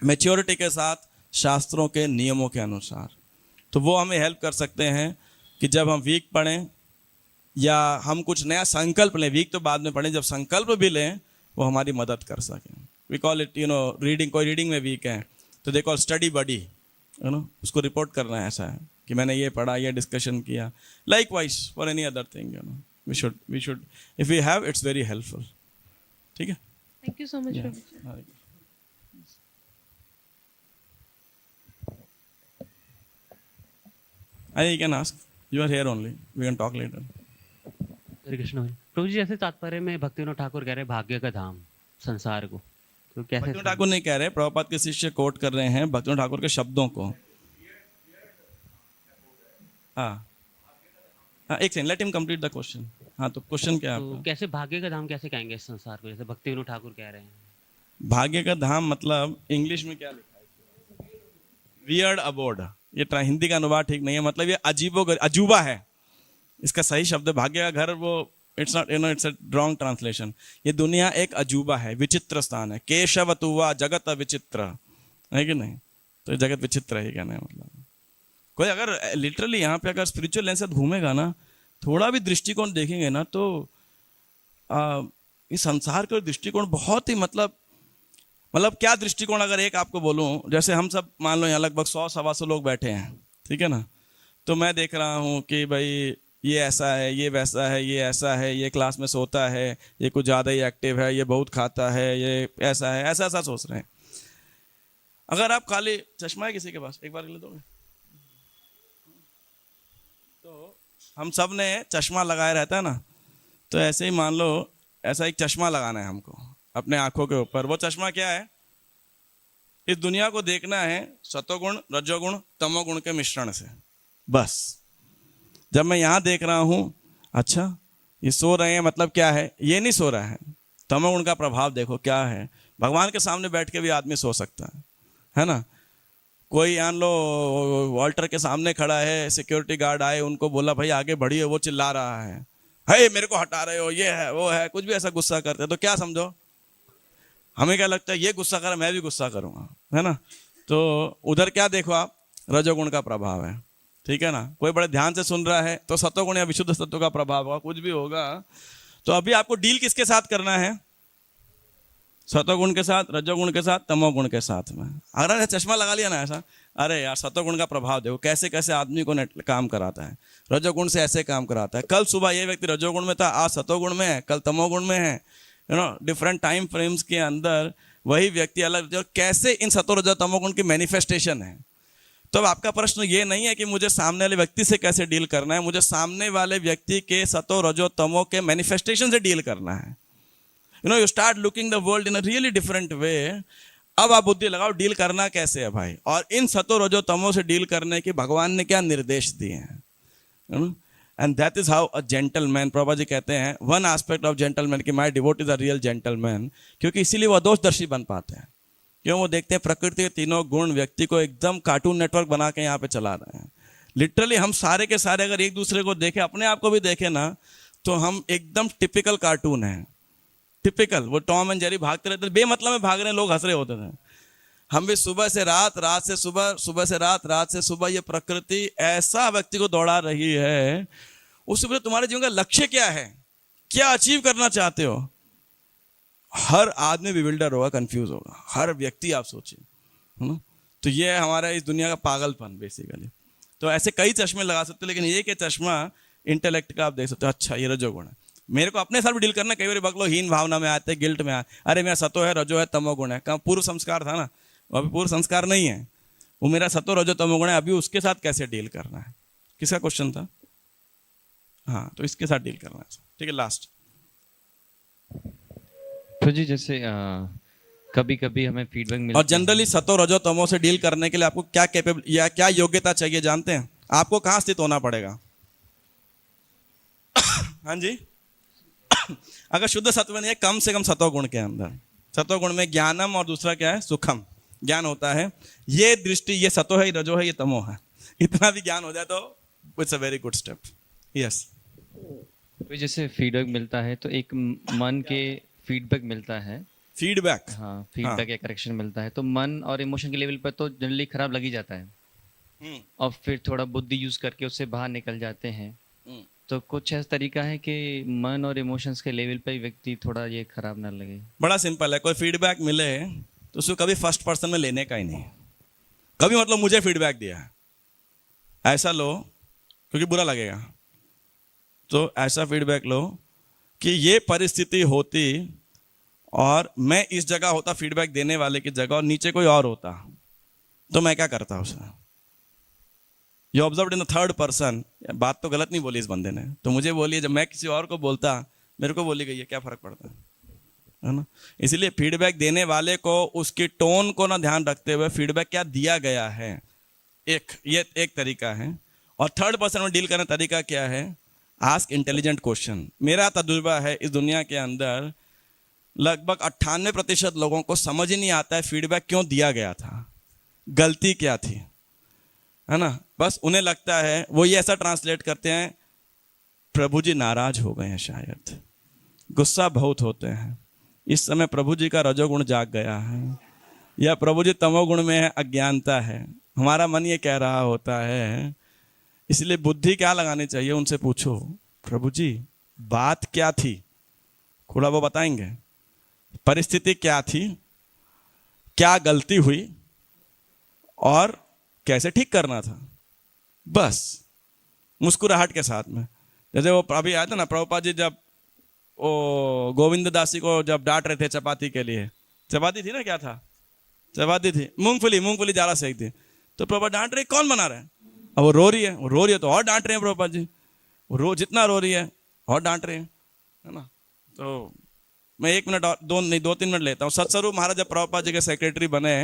मैच्योरिटी के साथ, शास्त्रों के नियमों के अनुसार। तो वो हमें हेल्प कर सकते हैं कि जब हम वीक पढ़ें या हम कुछ नया संकल्प लें, वीक तो बाद में पढ़ें, जब संकल्प भी लें वो हमारी मदद कर सकें। We call it, you know, reading. कोई रीडिंग में वीक है तो they call study buddy, you know, उसको रिपोर्ट करना है, ऐसा है कि मैंने ये पढ़ा, ये डिस्कशन किया। Likewise for any other thing, you know, we should if we have, it's very helpful. ठीक है, thank you so much Prabhu ji. You can ask. You are here only. We can talk later. हरे कृष्ण भाई। प्रभु जी, जैसे तात्पर्य में भक्तिविनोद ठाकुर कह रहे हैं भाग्य का धाम संसार को, तो कैसे भक्तिविनोद ठाकुर नहीं कह रहे, प्रभुपाद के शिष्य कोट कर रहे हैं भक्तिविनोद ठाकुर के शब्दों को। हाँ हाँ, एक second, let him complete the question. हाँ, तो क्वेश्चन क्या है तो आपका? कैसे भाग्य का धाम कैसे कहेंगे इस संसार को, जैसे भक्ति विनोद ठाकुर कह रहे हैं? भाग्य का धाम मतलब इंग्लिश में क्या लिखा है? Weird aboard. ये हिंदी का अनुवाद ठीक नहीं है, मतलब ये अजूबा है। इसका सही शब्द है भाग्य का घर, वो it's not, it's a wrong translation. ये दुनिया एक अजूबा है, विचित्र स्थान है। केशव तुवा जगत विचित्र, है कि नहीं? तो ये जगत विचित्र है, कहना है मतलब। कोई अगर लिटरली यहाँ पे अगर स्पिरिचुअल लेंस से घूमेगा ना, थोड़ा भी दृष्टिकोण देखेंगे ना, तो इस संसार का दृष्टिकोण बहुत ही मतलब क्या दृष्टिकोण, अगर एक आपको बोलूं, जैसे हम सब मान लो यहाँ लगभग 100-125 लोग बैठे हैं, ठीक है ना? तो मैं देख रहा हूँ कि भाई ये ऐसा है, ये वैसा है, ये ऐसा है, ये क्लास में सोता है, ये कुछ ज़्यादा ही एक्टिव है, ये बहुत खाता है, ये ऐसा है, ऐसा ऐसा सोच रहे हैं। अगर आप खाली, चश्मा है किसी के पास? एक बार ले दोगे? तो हम सब ने चश्मा लगाया रहता है ना, तो ऐसे ही मान लो ऐसा एक चश्मा लगाना है हमको अपने आंखों के ऊपर। वो चश्मा क्या है? इस दुनिया को देखना है सतोगुण, रजोगुण, तमोगुण के मिश्रण से। बस जब मैं यहाँ देख रहा हूँ, अच्छा ये सो रहे हैं, मतलब क्या है? ये नहीं सो रहा है, तमोगुण का प्रभाव देखो क्या है। भगवान के सामने बैठ के भी आदमी सो सकता है ना? कोई मान लो वॉल्टर के सामने खड़ा है, सिक्योरिटी गार्ड आए, उनको बोला भाई आगे बढ़िए, वो चिल्ला रहा है, हे मेरे को हटा रहे हो, ये है वो है, कुछ भी ऐसा गुस्सा करते हैं, तो क्या समझो, हमें क्या लगता है ये गुस्सा कर, मैं भी गुस्सा करूंगा, है ना? तो उधर क्या देखो आप, रजोगुण का प्रभाव है, ठीक है ना? कोई बड़े ध्यान से सुन रहा है तो सतोगुण या विशुद्ध सत्व का प्रभाव होगा, कुछ भी होगा। तो अभी आपको डील किसके साथ करना है? सतोगुण के साथ, रजोगुण के साथ, तमोगुण के साथ में। अगर ऐसा चश्मा लगा लिया ना ऐसा, अरे यार सतोगुण का प्रभाव देखो कैसे कैसे आदमी को काम कराता है, रजोगुण से ऐसे काम कराता है। कल सुबह ये व्यक्ति रजोगुण में था, आज सतोगुण में है, कल तमोगुण में है, you know, different time frames के अंदर वही व्यक्ति अलग, जो कैसे इन सतो रजो तमोगुण की मैनिफेस्टेशन है। तो अब आपका प्रश्न ये नहीं है कि मुझे सामने वाले व्यक्ति से कैसे डील करना है, मुझे सामने वाले व्यक्ति के सतो रजो तमो के मैनिफेस्टेशन से डील करना है। You know, you start looking the world in a really different way. अब आप बुद्धि लगाओ डील करना कैसे है भाई, और इन सतो रजो तमो से डील करने के भगवान ने क्या निर्देश दिए हैं। And that is how a gentleman, प्रभा जी कहते हैं वन एस्पेक्ट ऑफ जेंटलमैन कि my devotee is a real gentleman, क्योंकि इसीलिए वो अदोषदर्शी बन पाते हैं। क्यों? वो देखते हैं प्रकृति के तीनों गुण व्यक्ति को एकदम कार्टून नेटवर्क बना के यहाँ पे चला रहे हैं। लिटरली हम सारे के सारे अगर एक दूसरे को देखें, अपने आप को भी देखें ना, तो हम एकदम टिपिकल कार्टून हैं। टिपिकल, वो टॉम एंड जेरी भागते रहते थे, बेमतलब में भाग रहे हैं, लोग हंस रहे होते थे। हम भी सुबह से रात, रात से सुबह, सुबह से रात, रात से सुबह, ये प्रकृति ऐसा व्यक्ति को दौड़ा रही है। उससे पहले तुम्हारे जीवन का लक्ष्य क्या है, क्या अचीव करना चाहते हो? हर आदमी बिविल्डर होगा, कंफ्यूज होगा, हर व्यक्ति, आप सोचिए, है ना? तो ये है हमारा इस दुनिया का पागलपन बेसिकली। तो ऐसे कई चश्मे लगा सकते हो, लेकिन ये कि चश्मा इंटेलेक्ट का आप देख सकते हो, अच्छा ये रजोगुण है, मेरे को अपने साथ भी डील करना। कई बार बगलो हीन भावना में आते, गिल्ट में आते, अरे मेरा सतो है, रजो है, तमोगुण है। कहाँ पूर्व संस्कार था ना, वो अभी पूर्व संस्कार नहीं है, वो मेरा सतो रजो तमोगुण है, अभी उसके साथ कैसे डील करना है? किसका क्वेश्चन था? हाँ, तो इसके साथ डील करना है, ठीक है। लास्ट तो जी जैसे कभी कभी हमें फीडबैक मिलता और जनरली सतो रजो तमो से डील करने के लिए आपको क्या कैपेबल या क्या योग्यता चाहिए जानते हैं? आपको कहाँ स्थित होना पड़ेगा? हाँ जी, अगर शुद्ध सत्व नहीं है, कम से कम सतोगुण के अंदर, सतोगुण में ज्ञानम और दूसरा क्या है, सुखम ज्ञान होता है। ये दृष्टि, ये सतो है, ये रजो है, ये तमो है, इतना भी ज्ञान हो जाए तो it's a very good step. Yes, तो जैसे फीडबैक मिलता है तो एक मन के फीडबैक मिलता है, फीडबैक, हाँ फीडबैक या करेक्शन मिलता है, तो मन और इमोशन के लेवल पर तो जनरली खराब लग ही जाता है, और फिर थोड़ा बुद्धि यूज करके उससे बाहर निकल जाते हैं। तो कुछ ऐसा तरीका है कि मन और इमोशंस के लेवल पर व्यक्ति थोड़ा ये खराब ना लगे? बड़ा सिंपल है, कोई फीडबैक मिले तो उसको कभी फर्स्ट पर्सन में लेने का ही नहीं। कभी मतलब मुझे फीडबैक दिया है ऐसा लो, क्योंकि बुरा लगेगा। तो ऐसा फीडबैक लो कि ये परिस्थिति होती और मैं इस जगह होता फीडबैक देने वाले की जगह, और नीचे कोई और होता, तो मैं क्या करता उसे? You observe in the third person. बात तो गलत नहीं बोली इस बंदे ने, तो मुझे बोलिए, जब मैं किसी और को बोलता, मेरे को बोली गई है, क्या फर्क पड़ता है? है ना। इसलिए फीडबैक देने वाले को उसकी टोन को ना ध्यान रखते हुए फीडबैक क्या दिया गया है, ये एक तरीका है। और थर्ड पर्सन में डील करने का तरीका क्या है, आस्क इंटेलिजेंट क्वेश्चन। मेरा तजुर्बा है इस दुनिया के अंदर लगभग 98% लोगों को समझ ही नहीं आता है फीडबैक क्यों दिया गया था, गलती क्या थी, है ना। बस उन्हें लगता है, वो ये ऐसा ट्रांसलेट करते हैं, प्रभु जी नाराज हो गए हैं, शायद गुस्सा बहुत होते हैं, इस समय प्रभु जी का रजोगुण जाग गया है, या प्रभु जी तमोगुण में है, अज्ञानता है। हमारा मन ये कह रहा होता है। इसलिए बुद्धि क्या लगानी चाहिए, उनसे पूछो, प्रभु जी बात क्या थी, थोड़ा वो बताएंगे, परिस्थिति क्या थी, क्या गलती हुई और कैसे ठीक करना था। बस मुस्कुराहट के साथ में। जैसे वो अभी आया था ना, प्रभुपाद जी जब वो गोविंद दासी को जब डांट रहे थे चपाती के लिए, चपाती थी ना, क्या था, चपाती थी, मूंगफली ज्यादा सेक दी, तो प्रभुपाद डांट रहे, कौन बना रहा है, अब वो रो रही है तो और डांट रहे हैं प्रभुपाद जी, वो जितना रो रही है और डांट रहे हैं, है ना। तो मैं 1 मिनट और 2-3 मिनट लेता हूँ। सत्स्वरूप महाराज जब प्रभुपाद जी के सेक्रेटरी बने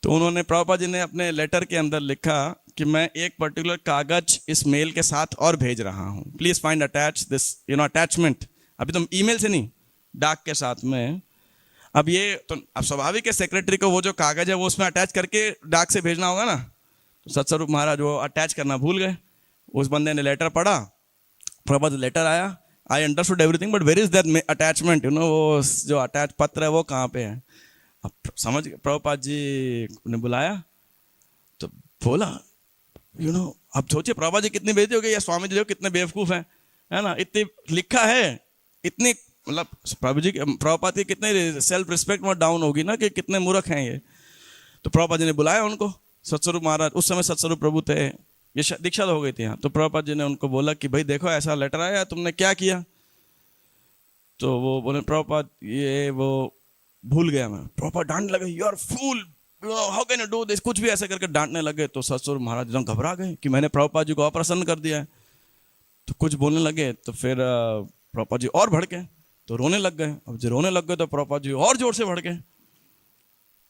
तो उन्होंने, प्रभुपाद जी ने अपने लेटर के अंदर लिखा कि मैं एक पर्टिकुलर कागज इस मेल के साथ और भेज रहा हूँ, please find attach this attachment. अभी तो ईमेल से नहीं, डाक के साथ में। अब ये तो अब स्वाभाविक है, सेक्रेटरी को वो जो कागज है वो उसमें अटैच करके डाक से भेजना होगा ना। तो सत्स्वरूप महाराज वो अटैच करना भूल गए। उस बंदे ने लेटर पढ़ा, प्रभुपाद लेटर आया, I understood everything but where is that attachment, वो जो अटैच पत्र है वो कहाँ पे है। अब समझ गए, प्रभुपाद जी ने बुलाया तो बोला, अब सोचिए प्रभुपाद जी कितनी बेइज्जती हो गई, या स्वामी जी कितने बेवकूफ हैं, है ना। इतनी लिखा है, इतनी मतलब प्रभुपाद की कितने सेल्फ रिस्पेक्ट में डाउन होगी ना, कि कितने मूर्ख हैं ये। तो प्रभुपाद जी ने बुलाया उनको, सत्स्वरूप महाराज, उस समय सत्स्वरूप प्रभु थे, ये दीक्षा हो गई थी यहाँ। तो प्रभुपाद जी ने उनको बोला कि भाई देखो ऐसा लेटर आया, तुमने क्या किया। तो वो बोले, प्रभुपाद ये वो भूल गया मैं। प्रभुपाद डांटने लगे, you are fool, how can you do this, कुछ भी ऐसे करके डांटने लगे। तो सत्स्वरूप महाराज एकदम घबरा गए कि मैंने प्रभुपाद जी को अप्रसन्न कर दिया है। तो कुछ बोलने लगे, तो फिर प्रभुपाद जी और भड़के, तो रोने लग गए। अब जो रोने लग गए तो प्रभुपाद जी और जोर से भड़के।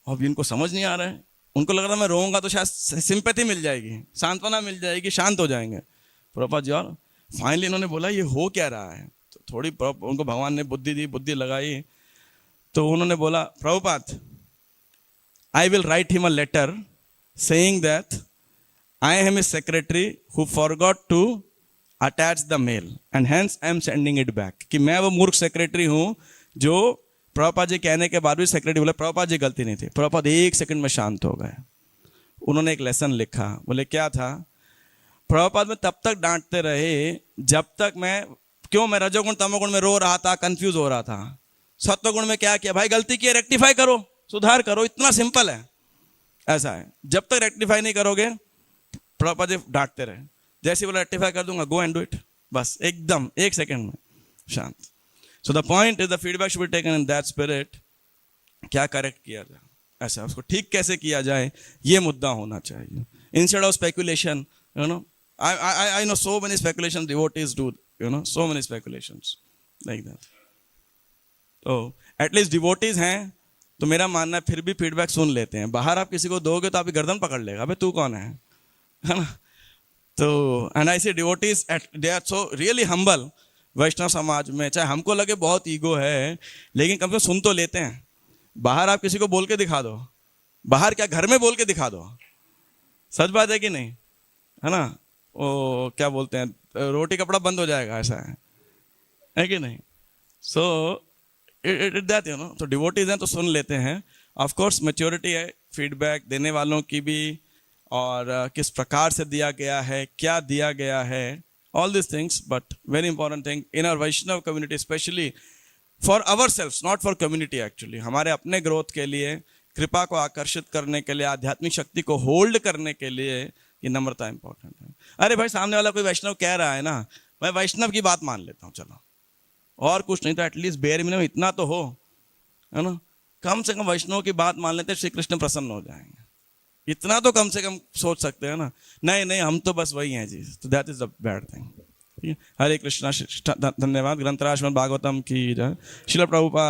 अब इनको समझ नहीं आ रहा है, उनको लग रहा है मैं रोऊंगा तो शायद सिंपैथी मिल जाएगी, सांत्वना मिल जाएगी, शांत हो जाएंगे प्रभुपाद जी। और फाइनली इन्होंने बोला ये हो क्या रहा है। तो थोड़ी उनको भगवान ने बुद्धि दी, बुद्धि लगाई। तो उन्होंने बोला, Prabhupada I will write him a letter saying that I am his secretary who forgot to attach the mail and hence I am sending it back। कि मैं वो मूर्ख सेक्रेटरी हूँ जो प्रभुपाद जी कहने के बाद भी सेक्रेटरी बोले प्रभुपाद जी गलती नहीं थी। प्रभुपाद 1 सेकंड में शांत हो गए। उन्होंने एक लेसन लिखा, बोले क्या था, प्रभुपाद में तब तक डांटते रहे जब तक मैं रजोगुण तमोगुण में रो रहा था, कंफ्यूज हो रहा था। सत्वगुण में क्या किया, भाई गलती की, रेक्टिफाई करो, सुधार करो, इतना सिंपल है। ऐसा है, जब तक रेक्टिफाई नहीं करोगे प्रभुपाद जी डांटते रहे। जैसे ही बोला रेक्टिफाई कर दूंगा, गो एंड डू इट, बस एकदम 1 सेकंड में शांत। So the point is the feedback should be taken in that spirit. क्या करेक्ट किया जाए, ऐसा उसको ठीक कैसे किया जाए, ये मुद्दा होना चाहिए। Instead of speculation, I know so many speculations devotees do, so many speculations like that। तो एटलीस्ट डिवोटीज हैं तो मेरा मानना है फिर भी फीडबैक सुन लेते हैं। बाहर आप किसी को दोगे तो आपकी गर्दन पकड़ लेगा, अबे तू कौन है ना। तो and I see devotees they are so really humble. वैष्णव समाज में चाहे हमको लगे बहुत ईगो है, लेकिन कम से कम सुन तो लेते हैं। बाहर आप किसी को बोल के दिखा दो, बाहर क्या घर में बोल के दिखा दो, सच बात है कि नहीं, है ना। वो क्या बोलते हैं, रोटी कपड़ा बंद हो जाएगा, ऐसा है कि नहीं। सो दैट तो डिवोटीज हैं तो सुन लेते हैं। ऑफ कोर्स मैच्योरिटी है फीडबैक देने वालों की भी, और किस प्रकार से दिया गया है, क्या दिया गया है, all this things. But very important thing in our Vaishnava community especially for our selfs, not for community actually, हमारे अपने ग्रोथ के लिए, कृपा को आकर्षित करने के लिए, आध्यात्मिक शक्ति को होल्ड करने के लिए ये नम्रता इंपॉर्टेंट है। अरे भाई सामने वाला कोई वैष्णव कह रहा है ना, मैं वैष्णव की बात मान लेता हूँ, चलो और कुछ नहीं तो एटलीस्ट बेयर मिनिमम इतना तो हो, है ना। कम से कम वैष्णव की बात मान लेते श्री कृष्ण प्रसन्न हो जाएंगे, इतना तो कम से कम सोच सकते हैं ना। नहीं हम तो बस वही हैं जी, तो that is the bad thing. Hare Krishna. धन्यवाद। ग्रंथराज श्रीमद् भागवतम की जय। श्रील प्रभुपाद।